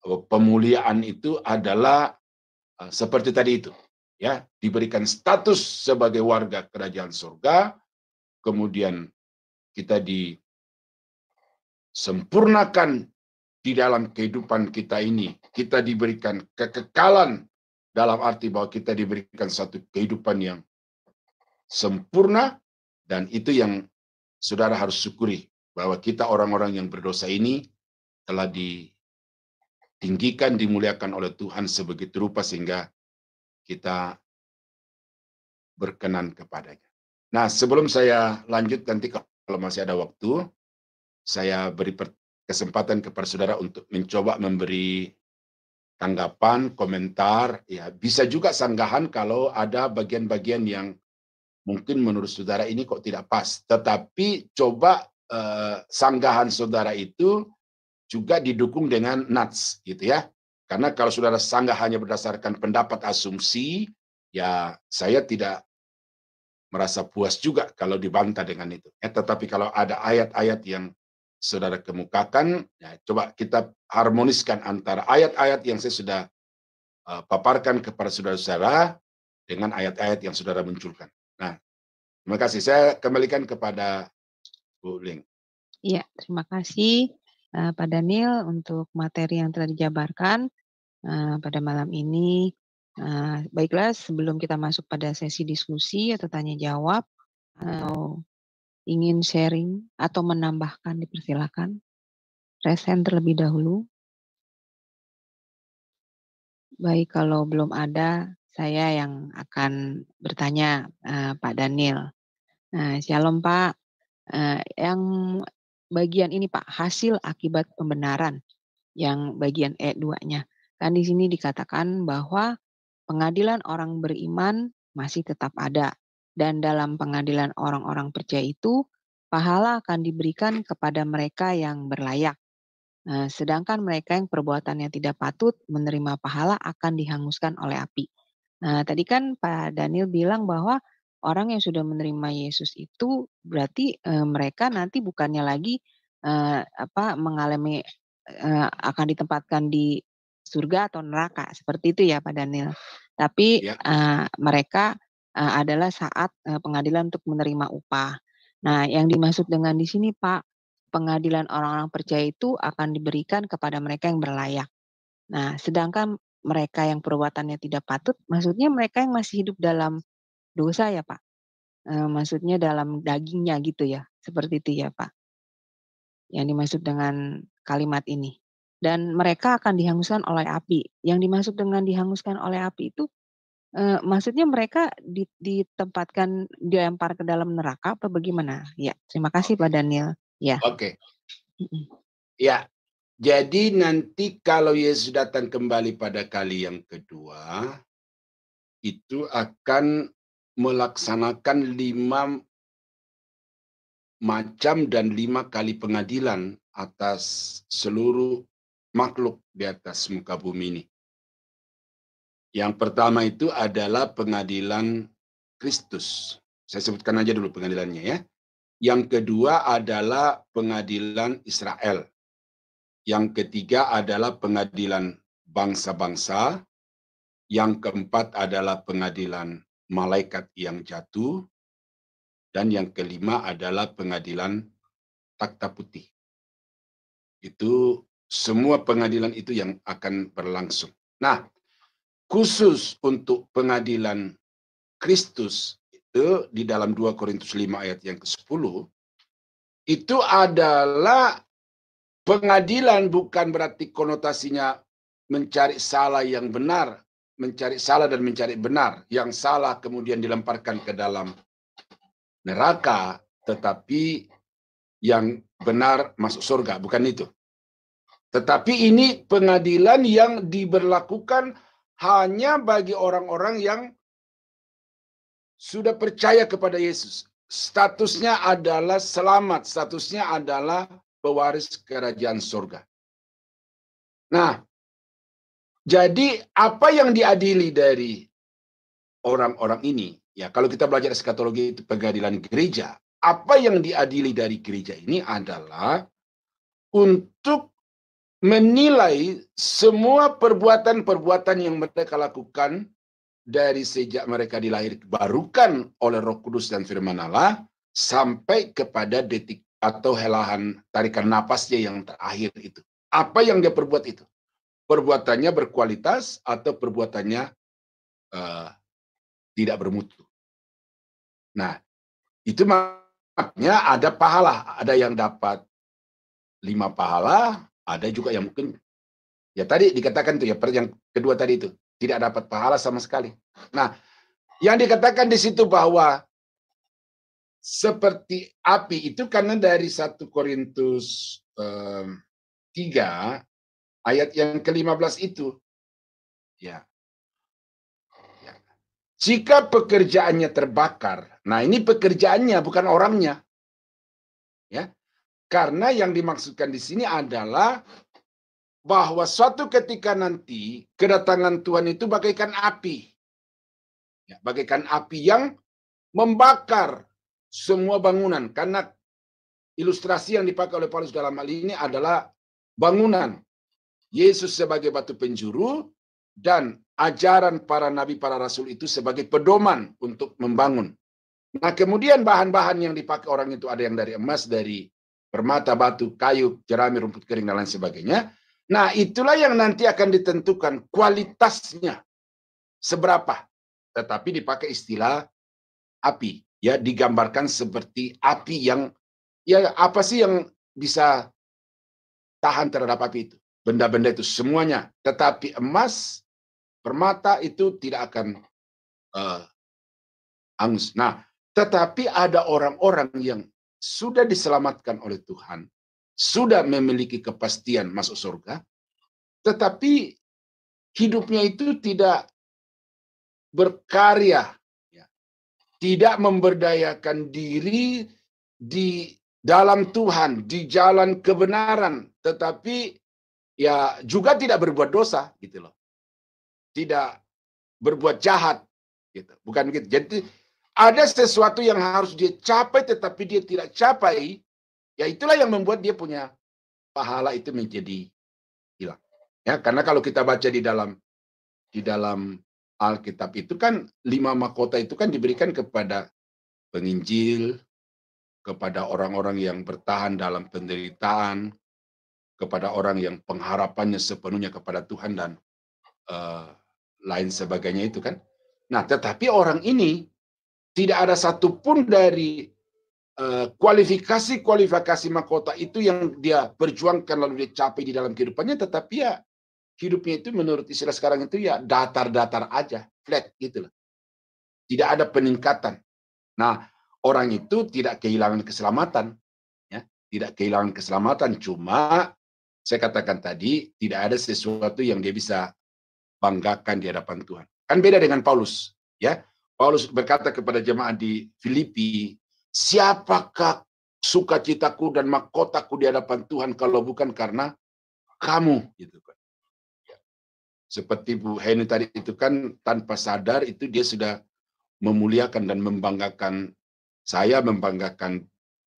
Speaker 6: pemuliaan itu adalah seperti tadi itu ya, diberikan status sebagai warga kerajaan surga, kemudian kita disempurnakan di dalam kehidupan kita ini, kita diberikan kekekalan dalam arti bahwa kita diberikan satu kehidupan yang sempurna, dan itu yang saudara harus syukuri, bahwa kita orang-orang yang berdosa ini telah ditinggikan, dimuliakan oleh Tuhan sebegitu rupa sehingga kita berkenan kepadanya. Nah, sebelum saya lanjut, nanti kalau masih ada waktu, saya beri kesempatan kepada saudara untuk mencoba memberi tanggapan, komentar, ya bisa juga sanggahan kalau ada bagian-bagian yang mungkin menurut saudara ini kok tidak pas. Tetapi coba sanggahan saudara itu juga didukung dengan nats, gitu ya. Karena kalau saudara sanggah hanya berdasarkan pendapat asumsi, ya saya tidak merasa puas juga kalau dibantah dengan itu. Tetapi kalau ada ayat-ayat yang saudara kemukakan, ya, coba kita harmoniskan antara ayat-ayat yang saya sudah paparkan kepada saudara-saudara dengan ayat-ayat yang saudara munculkan. Nah, terima kasih. Saya kembalikan kepada Bu Ling.
Speaker 1: Iya, terima kasih Pak Daniel untuk materi yang telah dijabarkan pada malam ini. Baiklah, sebelum kita masuk pada sesi diskusi atau tanya jawab, ingin sharing atau menambahkan, dipersilakan. Raise hand terlebih dahulu. Baik, kalau belum ada, saya yang akan bertanya Pak Daniel. Shalom Pak, yang bagian ini Pak, hasil akibat pembenaran, yang bagian E2-nya. Kan di sini dikatakan bahwa pengadilan orang beriman masih tetap ada. Dan dalam pengadilan orang-orang percaya itu, pahala akan diberikan kepada mereka yang berlayak. Sedangkan mereka yang perbuatannya tidak patut menerima pahala akan dihanguskan oleh api. Nah, tadi kan Pak Daniel bilang bahwa orang yang sudah menerima Yesus itu berarti mereka nanti bukannya lagi mengalami akan ditempatkan di surga atau neraka seperti itu ya Pak Daniel. Tapi mereka adalah saat pengadilan untuk menerima upah. Nah, yang dimaksud dengan di sini Pak, pengadilan orang-orang percaya itu akan diberikan kepada mereka yang berlayak. Nah, sedangkan mereka yang perbuatannya tidak patut, maksudnya mereka yang masih hidup dalam dosa ya Pak? Maksudnya dalam dagingnya gitu ya, seperti itu ya Pak? Yang dimaksud dengan kalimat ini. Dan mereka akan dihanguskan oleh api. Yang dimaksud dengan dihanguskan oleh api itu, maksudnya mereka ditempatkan, dilempar ke dalam neraka apa bagaimana? Ya, terima kasih Pak Daniel. Ya.
Speaker 6: Oke. Ya, jadi nanti kalau Yesus datang kembali pada kali yang kedua, itu akan melaksanakan 5 macam dan 5 kali pengadilan atas seluruh makhluk di atas muka bumi ini. Yang pertama itu adalah pengadilan Kristus. Saya sebutkan aja dulu pengadilannya ya. Yang kedua adalah pengadilan Israel. Yang ketiga adalah pengadilan bangsa-bangsa. Yang keempat adalah pengadilan malaikat yang jatuh. Dan yang kelima adalah pengadilan takhta putih. Itu semua pengadilan itu yang akan berlangsung. Nah, khusus untuk pengadilan Kristus itu di dalam 2 Korintus 5 ayat yang ke-10 itu adalah pengadilan, bukan berarti konotasinya mencari salah yang benar, mencari salah dan mencari benar. Yang salah kemudian dilemparkan ke dalam neraka, tetapi yang benar masuk surga, bukan itu. Tetapi ini pengadilan yang diberlakukan hanya bagi orang-orang yang sudah percaya kepada Yesus. Statusnya adalah selamat, statusnya adalah pewaris kerajaan surga. Nah, jadi apa yang diadili dari orang-orang ini, ya kalau kita belajar eskatologi itu pengadilan gereja, apa yang diadili dari gereja ini adalah untuk menilai semua perbuatan-perbuatan yang mereka lakukan dari sejak mereka dilahirkan oleh Roh Kudus dan Firman Allah sampai kepada detik atau helahan tarikan napasnya yang terakhir itu. Apa yang dia perbuat itu? Perbuatannya berkualitas atau perbuatannya tidak bermutu. Nah, itu makanya ada pahala. Ada yang dapat 5 pahala, ada juga yang mungkin, ya tadi dikatakan tuh ya, yang kedua tadi itu, tidak dapat pahala sama sekali. Nah, yang dikatakan di situ bahwa seperti api itu karena dari 1 Korintus 3 ayat yang ke-15 itu. Ya. Jika pekerjaannya terbakar, nah ini pekerjaannya bukan orangnya. Ya. Karena yang dimaksudkan di sini adalah bahwa suatu ketika nanti kedatangan Tuhan itu bagaikan api. Ya, bagaikan api yang membakar semua bangunan. Karena ilustrasi yang dipakai oleh Paulus dalam hal ini adalah bangunan. Yesus sebagai batu penjuru dan ajaran para nabi, para rasul itu sebagai pedoman untuk membangun. Nah, kemudian bahan-bahan yang dipakai orang itu ada yang dari emas, dari permata, batu, kayu, jerami, rumput kering, dan lain sebagainya. Nah, itulah yang nanti akan ditentukan kualitasnya seberapa. Tetapi dipakai istilah api. Ya, digambarkan seperti api yang, ya apa sih yang bisa tahan terhadap api itu? Benda-benda itu semuanya. Tetapi emas, permata itu tidak akan hangus. Nah, tetapi ada orang-orang yang sudah diselamatkan oleh Tuhan, sudah memiliki kepastian masuk surga, tetapi hidupnya itu tidak berkarya, ya, tidak memberdayakan diri di dalam Tuhan, di jalan kebenaran, tetapi ya juga tidak berbuat dosa, gitu loh, tidak berbuat jahat, gitu, bukan gitu. Jadi ada sesuatu yang harus dia capai tetapi dia tidak capai, ya itulah yang membuat dia punya pahala itu menjadi hilang. Ya, karena kalau kita baca di dalam Alkitab itu kan 5 mahkota itu kan diberikan kepada penginjil, kepada orang-orang yang bertahan dalam penderitaan, kepada orang yang pengharapannya sepenuhnya kepada Tuhan dan lain sebagainya itu kan. Nah, tetapi orang ini tidak ada satupun dari kualifikasi mahkota itu yang dia perjuangkan lalu dia capai di dalam kehidupannya, tetapi ya hidupnya itu menurut istilah sekarang itu ya datar-datar aja, flat gitu loh. Tidak ada peningkatan. Nah, orang itu tidak kehilangan keselamatan, ya, tidak kehilangan keselamatan, cuma saya katakan tadi tidak ada sesuatu yang dia bisa banggakan di hadapan Tuhan. Kan beda dengan Paulus, ya. Paulus berkata kepada jemaat di Filipi, siapakah sukacitaku dan mahkotaku di hadapan Tuhan kalau bukan karena kamu, gitu kan. Seperti Bu Heni tadi itu kan tanpa sadar itu dia sudah memuliakan dan membanggakan saya, membanggakan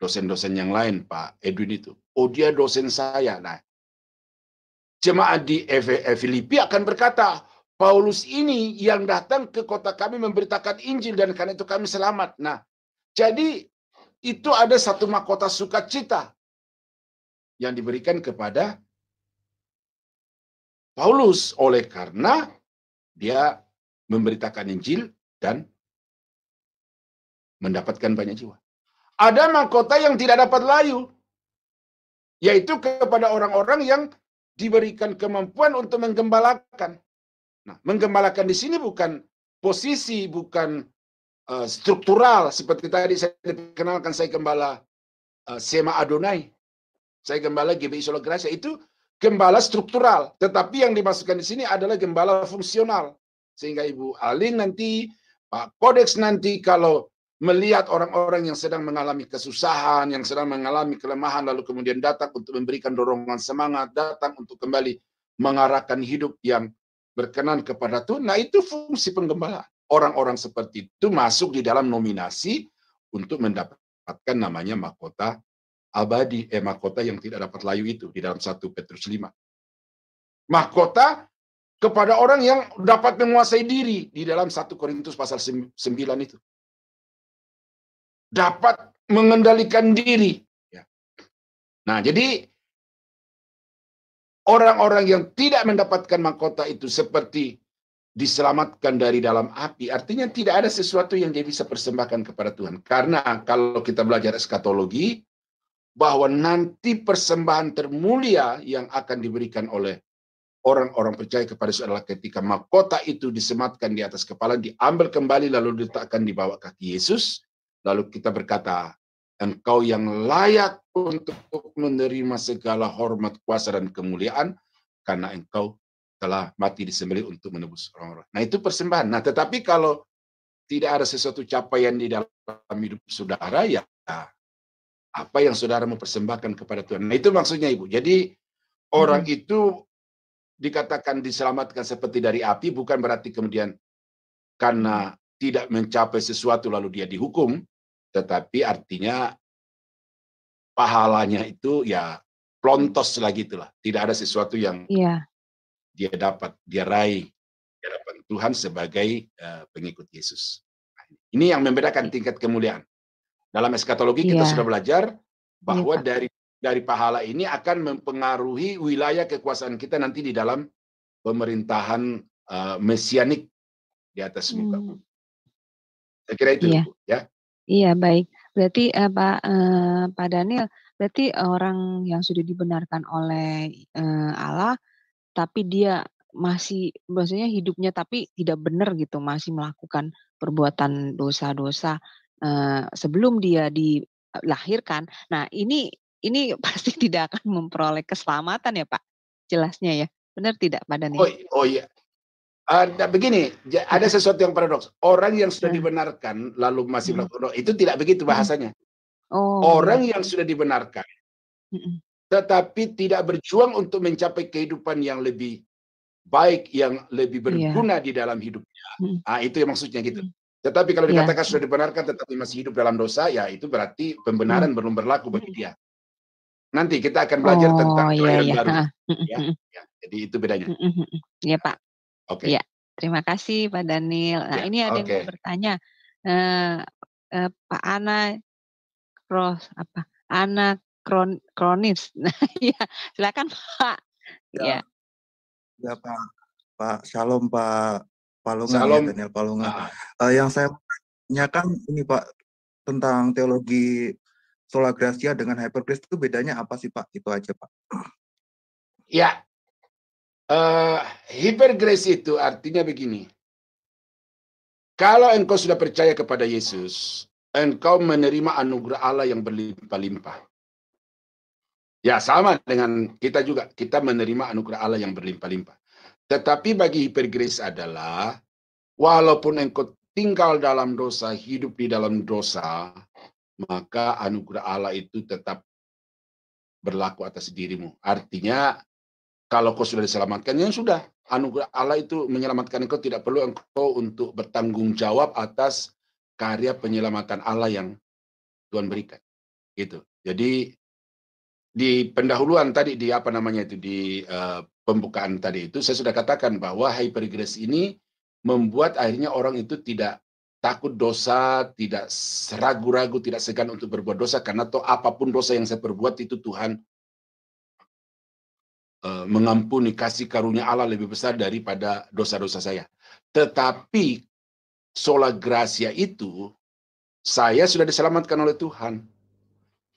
Speaker 6: dosen-dosen yang lain, Pak Edwin itu. Oh, dia dosen saya. Nah, jemaat di Filipi akan berkata, Paulus ini yang datang ke kota kami memberitakan Injil dan karena itu kami selamat. Nah, jadi itu ada satu mahkota sukacita yang diberikan kepada Paulus oleh karena dia memberitakan Injil dan mendapatkan banyak jiwa. Ada mahkota yang tidak dapat layu, yaitu kepada orang-orang yang diberikan kemampuan untuk menggembalakan. Nah, menggembalakan di sini bukan posisi, bukan struktural. Seperti tadi saya dikenalkan, saya gembala Sema Adonai, saya gembala GBI Solo Gracia, itu gembala struktural. Tetapi yang dimasukkan di sini adalah gembala fungsional. Sehingga Ibu Alin nanti, Pak Kodeks nanti kalau melihat orang-orang yang sedang mengalami kesusahan, yang sedang mengalami kelemahan, lalu kemudian datang untuk memberikan dorongan semangat, datang untuk kembali mengarahkan hidup yang berkenan kepada Tuhan. Nah, itu fungsi penggembalaan. Orang-orang seperti itu masuk di dalam nominasi untuk mendapatkan namanya mahkota abadi, mahkota yang tidak dapat layu itu di dalam 1 Petrus 5. Mahkota kepada orang yang dapat menguasai diri di dalam 1 Korintus pasal 9 itu. Dapat mengendalikan diri. Nah, jadi orang-orang yang tidak mendapatkan mahkota itu seperti diselamatkan dari dalam api, artinya tidak ada sesuatu yang dia bisa persembahkan kepada Tuhan. Karena kalau kita belajar eskatologi, bahwa nanti persembahan termulia yang akan diberikan oleh orang-orang percaya kepada Yesus adalah ketika mahkota itu disematkan di atas kepala, diambil kembali lalu diletakkan di bawah kaki Yesus, lalu kita berkata, engkau yang layak untuk menerima segala hormat, kuasa, dan kemuliaan, karena engkau telah mati disembelih untuk menebus orang-orang. Nah, itu persembahan. Nah, tetapi kalau tidak ada sesuatu capaian di dalam hidup saudara, ya apa yang saudara mau persembahkan kepada Tuhan. Nah, itu maksudnya, Ibu. Jadi orang itu dikatakan diselamatkan seperti dari api, bukan berarti kemudian karena tidak mencapai sesuatu lalu dia dihukum, tetapi artinya pahalanya itu ya plontos lah gitulah. Tidak ada sesuatu yang dia dapat, dia raih di hadapan Tuhan sebagai pengikut Yesus. Ini yang membedakan tingkat kemuliaan. Dalam eskatologi kita sudah belajar bahwa dari pahala ini akan mempengaruhi wilayah kekuasaan kita nanti di dalam pemerintahan mesianik di atas muka bumi. Saya kira itu, ya.
Speaker 1: Iya, baik. Berarti Pak Daniel, berarti orang yang sudah dibenarkan oleh Allah, tapi dia masih, maksudnya hidupnya tapi tidak benar gitu, masih melakukan perbuatan dosa-dosa sebelum dia dilahirkan. Nah, ini pasti tidak akan memperoleh keselamatan ya Pak, jelasnya ya. Benar tidak Pak Daniel?
Speaker 6: Oh iya. Begini, ada sesuatu yang paradoks. Orang yang sudah dibenarkan lalu masih melakukan dosa, itu tidak begitu bahasanya. Orang yang sudah dibenarkan, tetapi tidak berjuang untuk mencapai kehidupan yang lebih baik, yang lebih berguna di dalam hidupnya. Itu yang maksudnya gitu. Tetapi kalau dikatakan sudah dibenarkan tetapi masih hidup dalam dosa, ya itu berarti pembenaran belum berlaku bagi dia. Nanti kita akan belajar tentang kelahiran baru. Jadi itu bedanya.
Speaker 1: Iya Pak.
Speaker 6: Oke.
Speaker 1: Ya, terima kasih Pak Daniel. Nah, ini ada yang mau bertanya, Pak Kronis. Nah, ya, silakan Pak.
Speaker 3: Ya Pak Shalom Pak Palungan,
Speaker 6: Shalom.
Speaker 3: Daniel Palungan. Yang saya tanyakan ini Pak tentang teologi sola gratia dengan hypergrace itu bedanya apa sih Pak? Itu aja Pak.
Speaker 6: Ya. Hypergrace itu artinya begini. Kalau engkau sudah percaya kepada Yesus, engkau menerima anugerah Allah yang berlimpah-limpah. Ya, sama dengan kita juga. Kita menerima anugerah Allah yang berlimpah-limpah. Tetapi bagi hypergrace adalah, walaupun engkau tinggal dalam dosa, hidup di dalam dosa, maka anugerah Allah itu tetap berlaku atas dirimu. Artinya, kalau kau sudah diselamatkan, ya sudah. Anugerah Allah itu menyelamatkan engkau, tidak perlu engkau untuk bertanggung jawab atas karya penyelamatan Allah yang Tuhan berikan. Gitu. Jadi di pendahuluan tadi, di apa namanya itu, di pembukaan tadi itu, saya sudah katakan bahwa hypergrace ini membuat akhirnya orang itu tidak takut dosa, tidak ragu-ragu, tidak segan untuk berbuat dosa, karena toh apapun dosa yang saya perbuat itu Tuhan mengampuni, kasih karunia Allah lebih besar daripada dosa-dosa saya. Tetapi sola gratia itu saya sudah diselamatkan oleh Tuhan.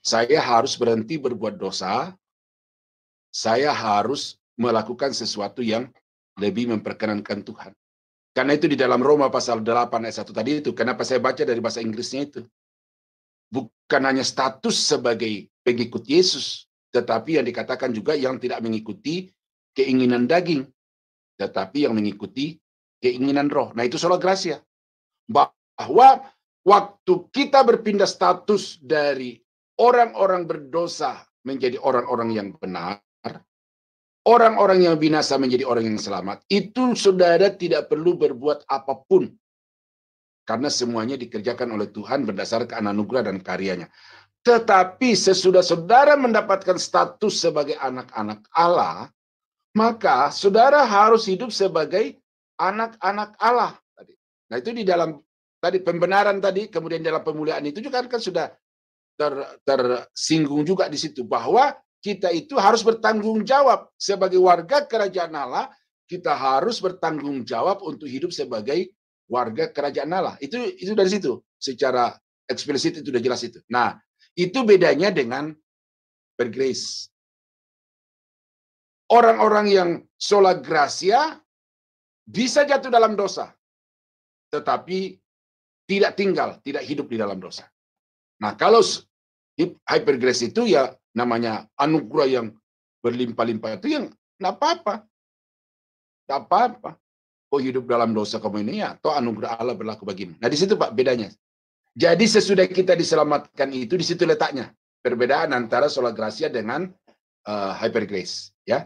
Speaker 6: Saya harus berhenti berbuat dosa. Saya harus melakukan sesuatu yang lebih memperkenankan Tuhan. Karena itu di dalam Roma pasal 8 ayat 1 tadi itu, kenapa saya baca dari bahasa Inggrisnya itu. Bukan hanya status sebagai pengikut Yesus, tetapi yang dikatakan juga yang tidak mengikuti keinginan daging, tetapi yang mengikuti keinginan roh. Nah itu sola gracia. Bahwa waktu kita berpindah status dari orang-orang berdosa menjadi orang-orang yang benar, orang-orang yang binasa menjadi orang yang selamat, itu saudara tidak perlu berbuat apapun. Karena semuanya dikerjakan oleh Tuhan berdasarkan anugerah dan karyanya. Tetapi sesudah saudara mendapatkan status sebagai anak-anak Allah, maka saudara harus hidup sebagai anak-anak Allah. Nah itu di dalam tadi pembenaran tadi, kemudian dalam pemuliaan itu juga kan sudah tersinggung juga di situ. Bahwa kita itu harus bertanggung jawab sebagai warga kerajaan Allah. Kita harus bertanggung jawab untuk hidup sebagai warga kerajaan Allah. Itu dari situ. Secara eksplisit itu sudah jelas itu. Nah, itu bedanya dengan per grace. Orang-orang yang sola gracia bisa jatuh dalam dosa, tetapi tidak tinggal, tidak hidup di dalam dosa. Nah, kalau hyper grace itu ya namanya anugerah yang berlimpah-limpah, itu yang enggak apa-apa. Enggak apa-apa. Kok hidup dalam dosa kamu ini ya, atau anugerah Allah berlaku bagimu. Nah, di situ Pak bedanya. Jadi sesudah kita diselamatkan itu, di situ letaknya. Perbedaan antara sola gracia dengan hyper grace. Ya.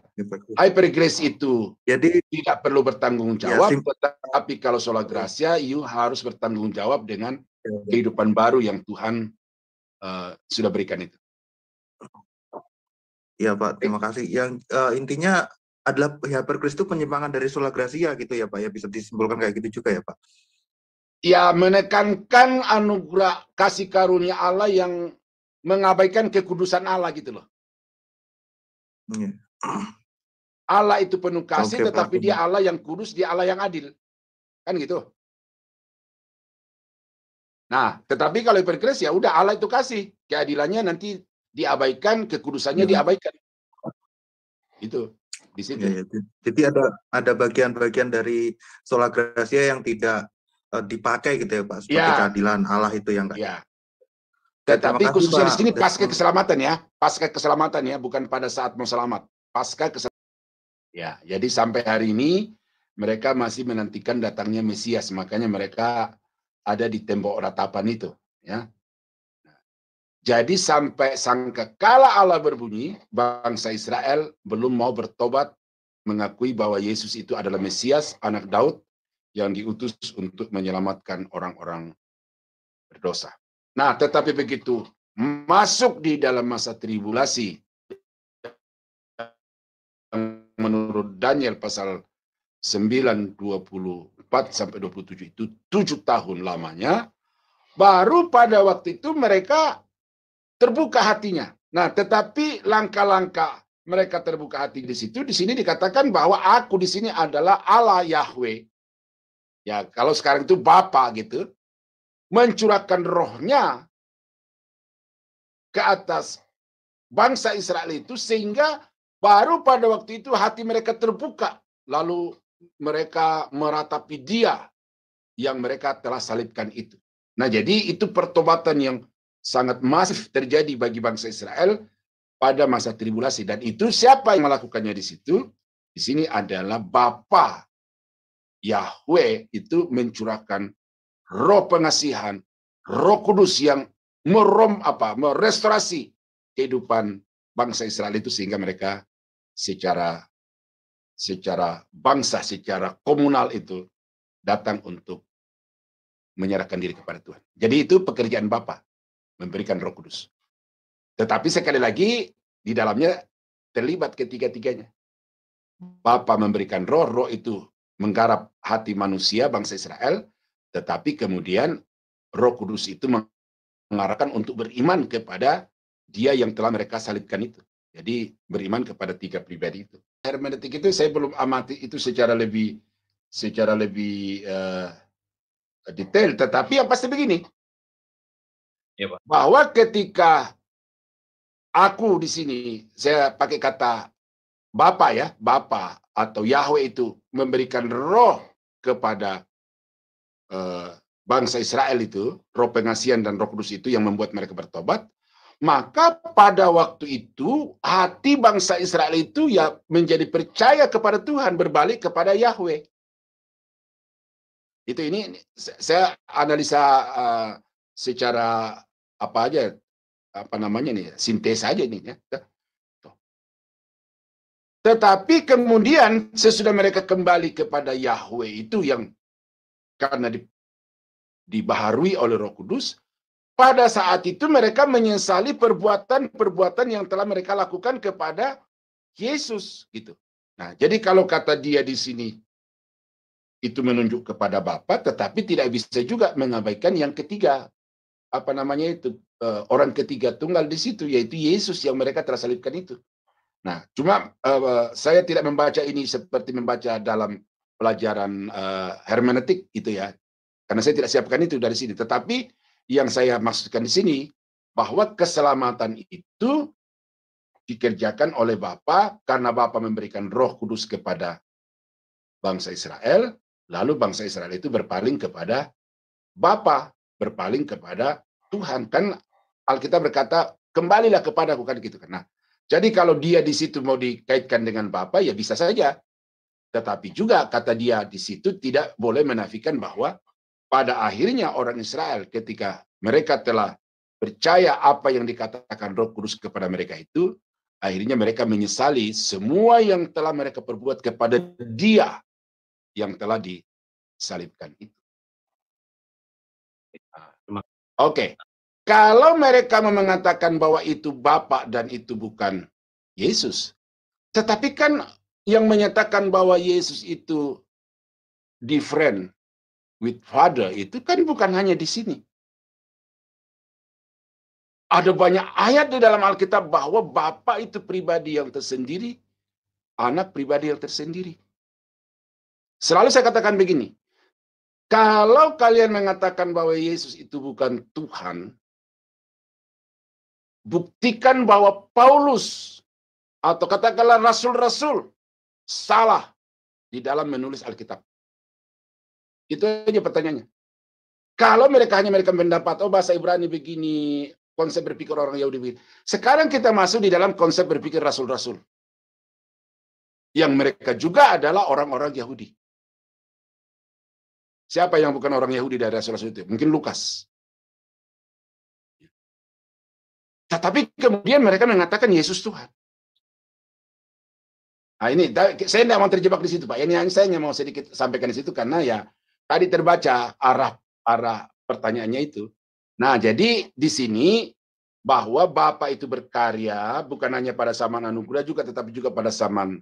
Speaker 6: Hyper grace itu jadi tidak perlu bertanggung jawab, tetapi kalau sola gracia, you harus bertanggung jawab dengan kehidupan baru yang Tuhan sudah berikan itu.
Speaker 3: Ya Pak, terima kasih. Yang intinya adalah hyper grace itu penyimpangan dari sola gracia gitu ya Pak ya, bisa disimpulkan kayak gitu juga ya Pak.
Speaker 6: Ya, menekankan anugerah kasih karunia Allah yang mengabaikan kekudusan Allah gitu loh. Allah itu penuh kasih, tetapi dia Allah yang kudus, dia Allah yang adil. Kan gitu. Nah, tetapi kalau hyper grace ya udah Allah itu kasih, keadilannya nanti diabaikan, kekudusannya diabaikan. Itu di situ.
Speaker 3: Ya. Jadi ada bagian-bagian dari sola gracia yang tidak dipakai gitu ya Pak, seperti keadilan Allah itu yang enggak.
Speaker 6: Ya. Tetapi khususnya di sini pasca keselamatan ya, pasca keselamatan ya, bukan pada saat mau selamat. Pasca keselamatan. Ya, jadi sampai hari ini mereka masih menantikan datangnya Mesias, makanya mereka ada di tembok ratapan itu, ya. Jadi sampai sangkakala Allah berbunyi, bangsa Israel belum mau bertobat, mengakui bahwa Yesus itu adalah Mesias, anak Daud, yang diutus untuk menyelamatkan orang-orang berdosa. Nah, tetapi begitu masuk di dalam masa tribulasi, menurut Daniel pasal 9, 24 sampai 27 itu 7 tahun lamanya, baru pada waktu itu mereka terbuka hatinya. Nah, tetapi langkah-langkah mereka terbuka hati di situ, di sini dikatakan bahwa aku di sini adalah Allah Yahweh. Ya, kalau sekarang itu Bapa gitu, mencurahkan rohnya ke atas bangsa Israel itu, sehingga baru pada waktu itu hati mereka terbuka, lalu mereka meratapi Dia yang mereka telah salibkan itu. Nah, jadi itu pertobatan yang sangat masif terjadi bagi bangsa Israel pada masa tribulasi, dan itu siapa yang melakukannya di situ? Di sini adalah Bapa Yahweh itu mencurahkan roh pengasihan, Roh Kudus yang merestorasi kehidupan bangsa Israel itu, sehingga mereka secara bangsa, secara komunal itu datang untuk menyerahkan diri kepada Tuhan. Jadi itu pekerjaan Bapa, memberikan Roh Kudus. Tetapi sekali lagi di dalamnya terlibat ketiga-tiganya. Bapa memberikan roh, roh itu menggarap hati manusia bangsa Israel, tetapi kemudian Roh Kudus itu mengarahkan untuk beriman kepada Dia yang telah mereka salibkan itu. Jadi beriman kepada tiga pribadi itu. Hermeneutik itu saya belum amati itu secara lebih detail, tetapi yang pasti begini,
Speaker 7: Ya, Pak.
Speaker 6: Bahwa ketika aku di sini, saya pakai kata Bapa ya, Bapa atau Yahweh itu memberikan roh kepada bangsa Israel itu, roh pengasihan dan roh kudus itu yang membuat mereka bertobat, maka pada waktu itu hati bangsa Israel itu ya menjadi percaya kepada Tuhan, berbalik kepada Yahweh. Itu ini saya analisa secara apa aja, apa namanya nih, sintes aja ini ya. Tetapi kemudian sesudah mereka kembali kepada Yahweh itu yang karena dibaharui oleh Roh Kudus, pada saat itu mereka menyesali perbuatan-perbuatan yang telah mereka lakukan kepada Yesus gitu. Nah, jadi kalau kata dia di sini itu menunjuk kepada Bapa, tetapi tidak bisa juga mengabaikan yang ketiga, apa namanya itu, orang ketiga tunggal di situ, yaitu Yesus yang mereka telah salibkan itu. Nah, cuma saya tidak membaca ini seperti membaca dalam pelajaran hermeneutik gitu ya, karena saya tidak siapkan itu dari sini. Tetapi yang saya maksudkan di sini bahwa keselamatan itu dikerjakan oleh Bapa karena Bapa memberikan Roh Kudus kepada bangsa Israel, lalu bangsa Israel itu berpaling kepada Bapa, berpaling kepada Tuhan. Kan Alkitab berkata, kembalilah kepadaku, kan gitu kan. Nah, jadi kalau dia di situ mau dikaitkan dengan Bapa, ya bisa saja. Tetapi juga kata dia di situ tidak boleh menafikan bahwa pada akhirnya orang Israel ketika mereka telah percaya apa yang dikatakan Roh Kudus kepada mereka itu, akhirnya mereka menyesali semua yang telah mereka perbuat kepada dia yang telah disalibkan itu. Oke. Kalau mereka mengatakan bahwa itu Bapa dan itu bukan Yesus, tetapi kan yang menyatakan bahwa Yesus itu different with Father itu kan bukan hanya di sini. Ada banyak ayat di dalam Alkitab bahwa Bapa itu pribadi yang tersendiri, anak pribadi yang tersendiri. Selalu saya katakan begini, kalau kalian mengatakan bahwa Yesus itu bukan Tuhan, buktikan bahwa Paulus atau katakanlah rasul-rasul salah di dalam menulis Alkitab. Itu aja pertanyaannya. Kalau mereka hanya pendapat, oh bahasa Ibrani begini, konsep berpikir orang Yahudi begini. Sekarang kita masuk di dalam konsep berpikir rasul-rasul. Yang mereka juga adalah orang-orang Yahudi. Siapa yang bukan orang Yahudi dari rasul-rasul itu? Mungkin Lukas. Tetapi kemudian mereka mengatakan Yesus Tuhan. Nah ini, saya tidak mau terjebak di situ Pak. Ini saya hanya mau sedikit sampaikan di situ karena ya tadi terbaca arah pertanyaannya itu. Nah jadi di sini bahwa Bapa itu berkarya bukan hanya pada zaman anugerah juga, tetapi juga pada zaman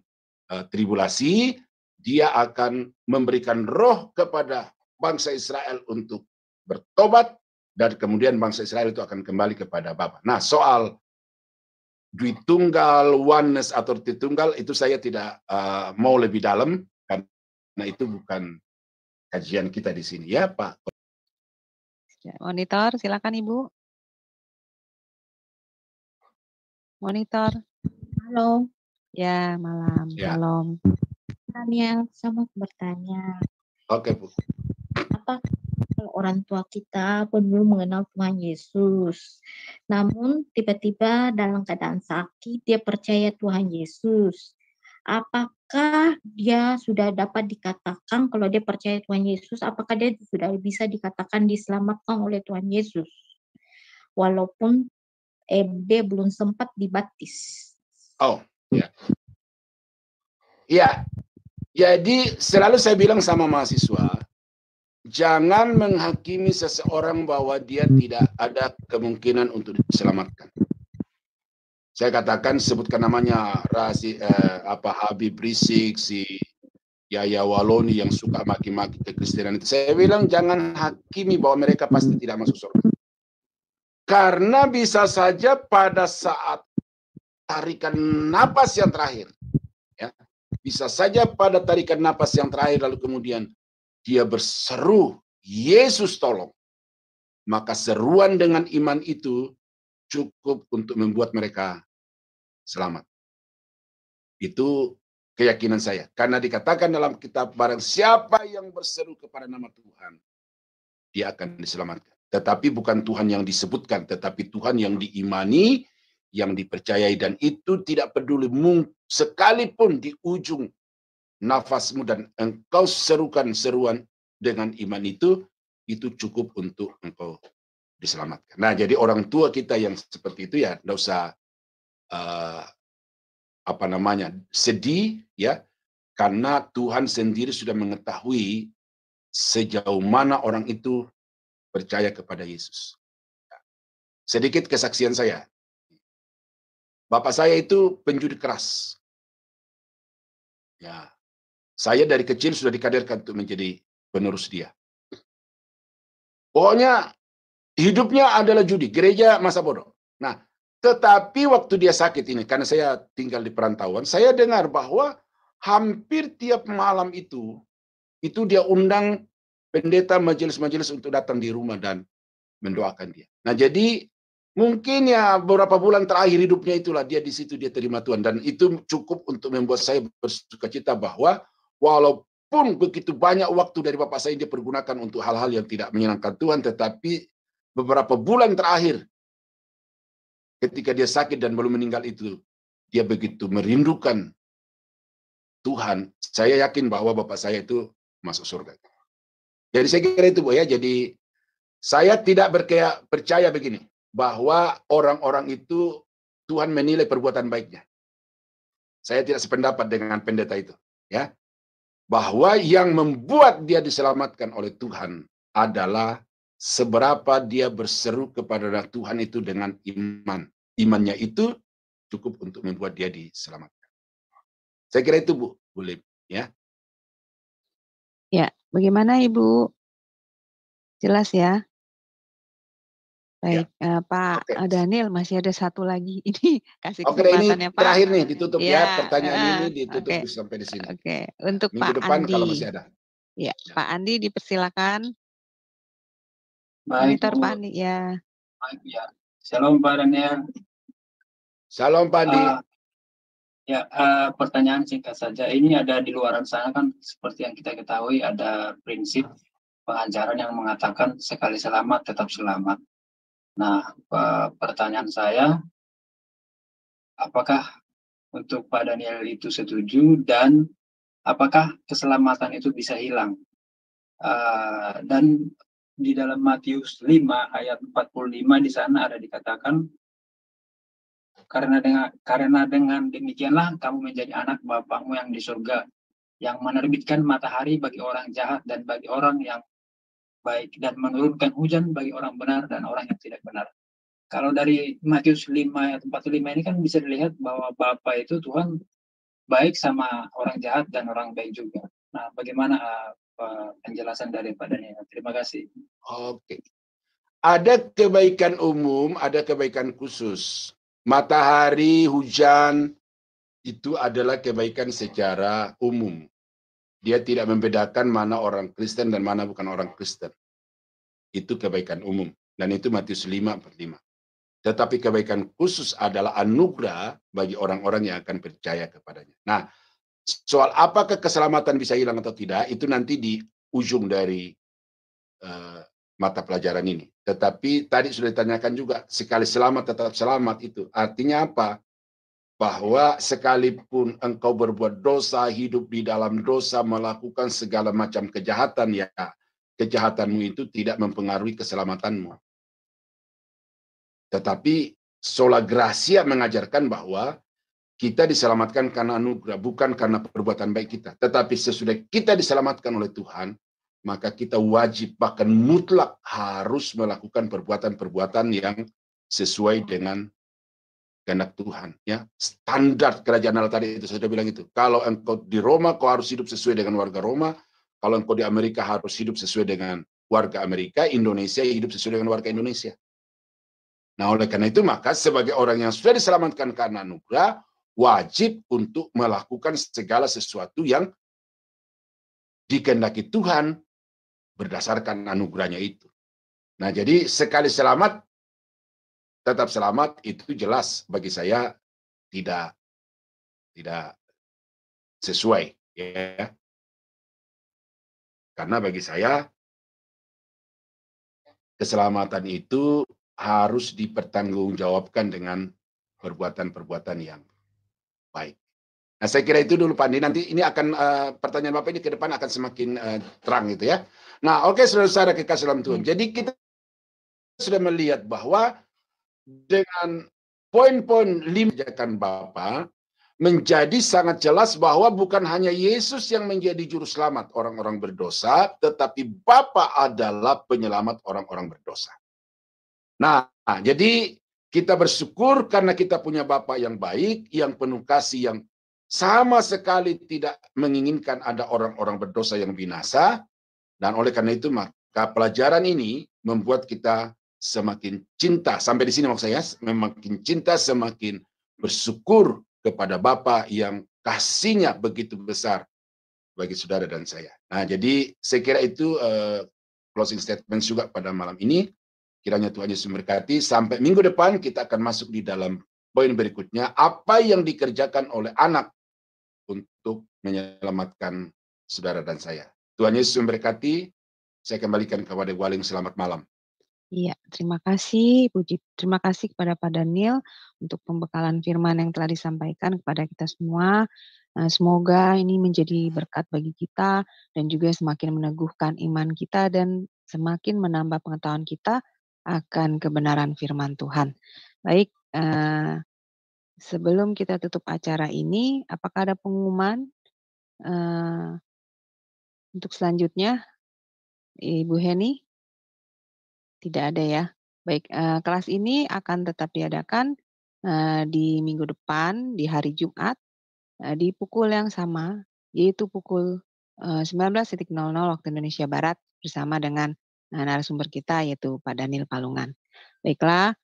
Speaker 6: tribulasi. Dia akan memberikan roh kepada bangsa Israel untuk bertobat, dan kemudian bangsa Israel itu akan kembali kepada Bapa. Nah, soal Dwitunggal, oneness atau Tritunggal itu saya tidak mau lebih dalam karena itu bukan kajian kita di sini ya, Pak.
Speaker 1: Monitor, silakan Ibu. Monitor.
Speaker 8: Halo.
Speaker 1: Ya, malam.
Speaker 6: Ya.
Speaker 1: Shalom.
Speaker 8: Daniel, saya mau bertanya.
Speaker 6: Oke, Bu.
Speaker 8: Apa kalau orang tua kita belum mengenal Tuhan Yesus, namun tiba-tiba dalam keadaan sakit dia percaya Tuhan Yesus, apakah dia sudah dapat dikatakan kalau dia percaya Tuhan Yesus, apakah dia sudah bisa dikatakan diselamatkan oleh Tuhan Yesus walaupun dia belum sempat dibaptis?
Speaker 6: Oh, ya. Ya, jadi selalu saya bilang sama mahasiswa, jangan menghakimi seseorang bahwa dia tidak ada kemungkinan untuk diselamatkan. Saya katakan sebutkan namanya Habib Rizik, si Yaya Waloni yang suka maki-maki kekristenan itu. Saya bilang jangan hakimi bahwa mereka pasti tidak masuk surga. Karena bisa saja pada saat tarikan napas yang terakhir, ya, bisa saja pada tarikan napas yang terakhir lalu kemudian dia berseru, Yesus tolong. maka seruan dengan iman itu cukup untuk membuat mereka selamat. Itu keyakinan saya. Karena dikatakan dalam kitab, barang siapa yang berseru kepada nama Tuhan, dia akan diselamatkan. Tetapi bukan Tuhan yang disebutkan, tetapi Tuhan yang diimani, yang dipercayai. Dan itu tidak peduli sekalipun di ujung nafasmu dan engkau serukan seruan dengan iman itu cukup untuk engkau diselamatkan. Nah, jadi orang tua kita yang seperti itu ya tidak usah sedih ya, karena Tuhan sendiri sudah mengetahui sejauh mana orang itu percaya kepada Yesus. Sedikit kesaksian saya. Bapak saya itu penjudi keras. Ya, saya dari kecil sudah dikaderkan untuk menjadi penerus dia. Pokoknya hidupnya adalah judi, gereja masa bodoh. Nah, tetapi waktu dia sakit ini, karena saya tinggal di perantauan, saya dengar bahwa hampir tiap malam itu dia undang pendeta majelis-majelis untuk datang di rumah dan mendoakan dia. Nah, jadi mungkin ya beberapa bulan terakhir hidupnya itulah dia di situ dia terima Tuhan, dan itu cukup untuk membuat saya bersukacita bahwa walaupun begitu banyak waktu dari bapak saya dia pergunakan untuk hal-hal yang tidak menyenangkan Tuhan, tetapi beberapa bulan terakhir ketika dia sakit dan belum meninggal itu, dia begitu merindukan Tuhan. Saya yakin bahwa bapak saya itu masuk surga. Jadi saya kira itu, Bu, ya. Jadi saya tidak percaya begini, bahwa orang-orang itu Tuhan menilai perbuatan baiknya. Saya tidak sependapat dengan pendeta itu, ya. Bahwa yang membuat dia diselamatkan oleh Tuhan adalah seberapa dia berseru kepada Tuhan itu dengan iman. Imannya itu cukup untuk membuat dia diselamatkan. Saya kira itu, Bu Lip, ya.
Speaker 1: Ya, bagaimana Ibu? Jelas ya? Baik, ya. Pak Daniel masih ada satu lagi. Ini kasih kesempatannya,
Speaker 6: ini
Speaker 1: Pak.
Speaker 6: Terakhir nih, ditutup ya. Pertanyaan ini ditutup sampai di sini.
Speaker 1: Untuk
Speaker 6: Minggu
Speaker 1: Pak
Speaker 6: depan
Speaker 1: Andi.
Speaker 6: kalau masih ada.
Speaker 1: Ya, Pak Andi dipersilakan.
Speaker 7: Baik,
Speaker 1: Monitor Pak Andi, ya.
Speaker 7: Baik, ya. Shalom Pak Daniel.
Speaker 6: Shalom Pak Andi.
Speaker 7: Pertanyaan singkat saja. Ini ada di luaran sana kan, seperti yang kita ketahui ada prinsip pengajaran yang mengatakan sekali selamat tetap selamat. Nah, pertanyaan saya, apakah untuk Pak Daniel itu setuju, dan apakah keselamatan itu bisa hilang? Dan di dalam Matius 5 ayat 45 di sana ada dikatakan, karena dengan demikianlah kamu menjadi anak Bapakmu yang di surga, yang menerbitkan matahari bagi orang jahat dan bagi orang yang baik, dan menurunkan hujan bagi orang benar dan orang yang tidak benar. Kalau dari Matius 5 ayat 45 ini kan bisa dilihat bahwa Bapa itu Tuhan baik sama orang jahat dan orang baik juga. Nah, bagaimana penjelasan daripada ini? Terima kasih.
Speaker 6: Oke. Ada kebaikan umum, ada kebaikan khusus. Matahari, hujan, itu adalah kebaikan secara umum. Dia tidak membedakan mana orang Kristen dan mana bukan orang Kristen. Itu kebaikan umum. Dan itu Matius 5:5. Tetapi kebaikan khusus adalah anugerah bagi orang-orang yang akan percaya kepadanya. Nah, soal apakah keselamatan bisa hilang atau tidak, itu nanti di ujung dari mata pelajaran ini. Tetapi tadi sudah ditanyakan juga, sekali selamat tetap selamat itu. Artinya apa? Bahwa sekalipun engkau berbuat dosa, hidup di dalam dosa, melakukan segala macam kejahatan, ya kejahatanmu itu tidak mempengaruhi keselamatanmu. Tetapi sola gracia mengajarkan bahwa kita diselamatkan karena anugerah, bukan karena perbuatan baik kita. Tetapi sesudah kita diselamatkan oleh Tuhan, maka kita wajib bahkan mutlak harus melakukan perbuatan-perbuatan yang sesuai dengan kehendak Tuhan. Ya, standar kerajaan Allah tadi itu saya sudah bilang itu. Kalau engkau di Roma, kau harus hidup sesuai dengan warga Roma. Kalau engkau di Amerika harus hidup sesuai dengan warga Amerika. Indonesia hidup sesuai dengan warga Indonesia. Nah, oleh karena itu maka sebagai orang yang sudah diselamatkan karena anugerah, wajib untuk melakukan segala sesuatu yang dikehendaki Tuhan berdasarkan anugerahnya itu. Nah, jadi sekali selamat, tetap selamat itu jelas bagi saya tidak sesuai, ya. Karena bagi saya keselamatan itu harus dipertanggungjawabkan dengan perbuatan-perbuatan yang baik. Nah, saya kira itu dulu Pak Andi. Nanti ini akan pertanyaan Bapak ini ke depan akan semakin terang gitu ya. Nah, oke, saudara-saudara kekasih dalam Tuhan. Jadi kita sudah melihat bahwa dengan poin-poin 5 ajakan Bapa menjadi sangat jelas bahwa bukan hanya Yesus yang menjadi juru selamat orang-orang berdosa, tetapi Bapa adalah penyelamat orang-orang berdosa. Nah, jadi kita bersyukur karena kita punya Bapa yang baik, yang penuh kasih, yang sama sekali tidak menginginkan ada orang-orang berdosa yang binasa. Dan oleh karena itu maka pelajaran ini membuat kita semakin cinta. Sampai di sini maksud saya, semakin cinta, semakin bersyukur kepada Bapa yang kasihnya begitu besar bagi saudara dan saya. Nah, jadi saya kira itu closing statement juga pada malam ini. Kiranya Tuhan Yesus memberkati. Sampai minggu depan kita akan masuk di dalam poin berikutnya. Apa yang dikerjakan oleh anak untuk menyelamatkan saudara dan saya. Tuhan Yesus memberkati. Saya kembalikan kepada Waling. Selamat malam.
Speaker 1: Iya, terima kasih Puji. Terima kasih kepada Pak Daniel untuk pembekalan firman yang telah disampaikan kepada kita semua. Semoga ini menjadi berkat bagi kita dan juga semakin meneguhkan iman kita dan semakin menambah pengetahuan kita akan kebenaran firman Tuhan. Baik, sebelum kita tutup acara ini, apakah ada pengumuman untuk selanjutnya, Ibu Heni? Tidak ada ya. Baik, kelas ini akan tetap diadakan di minggu depan, di hari Jumat, di pukul yang sama, yaitu pukul 19.00 waktu Indonesia Barat, bersama dengan narasumber kita, yaitu Pak Daniel Palungan. Baiklah,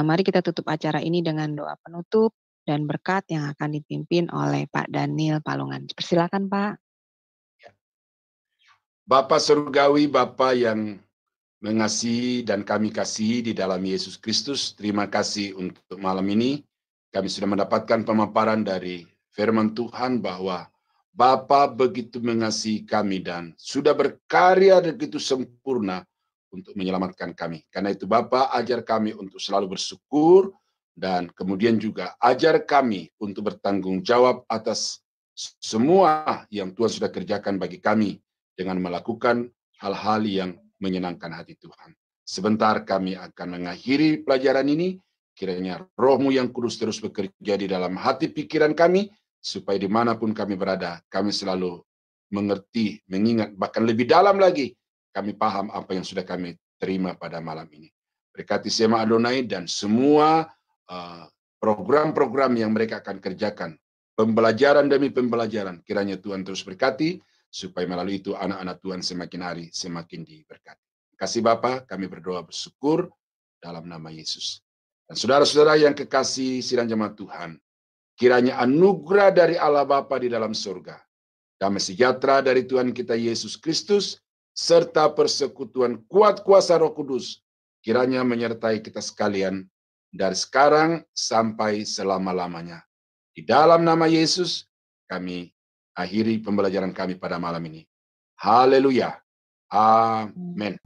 Speaker 1: mari kita tutup acara ini dengan doa penutup dan berkat yang akan dipimpin oleh Pak Daniel Palungan. Persilakan Pak.
Speaker 6: Bapa Surgawi, Bapa yang mengasihi dan kami kasihi di dalam Yesus Kristus, terima kasih untuk malam ini. Kami sudah mendapatkan pemaparan dari firman Tuhan bahwa Bapa begitu mengasihi kami dan sudah berkarya begitu sempurna untuk menyelamatkan kami. Karena itu Bapa ajar kami untuk selalu bersyukur dan kemudian juga ajar kami untuk bertanggung jawab atas semua yang Tuhan sudah kerjakan bagi kami dengan melakukan hal-hal yang menyenangkan hati Tuhan. Sebentar kami akan mengakhiri pelajaran ini. Kiranya Roh-Mu yang kudus terus bekerja di dalam hati pikiran kami, supaya dimanapun kami berada, kami selalu mengerti, mengingat, bahkan lebih dalam lagi, kami paham apa yang sudah kami terima pada malam ini. Berkati Sema Adonai dan semua program-program yang mereka akan kerjakan, pembelajaran demi pembelajaran, kiranya Tuhan terus berkati, supaya melalui itu anak-anak Tuhan semakin hari semakin diberkati. Terima kasih Bapa, kami berdoa bersyukur dalam nama Yesus. Dan saudara-saudara yang kekasih sidang jemaat Tuhan, kiranya anugerah dari Allah Bapa di dalam surga, damai sejahtera dari Tuhan kita Yesus Kristus, serta persekutuan kuat kuasa Roh Kudus, kiranya menyertai kita sekalian dari sekarang sampai selama-lamanya. Di dalam nama Yesus, kami akhiri pembelajaran kami pada malam ini. Haleluya. Amin.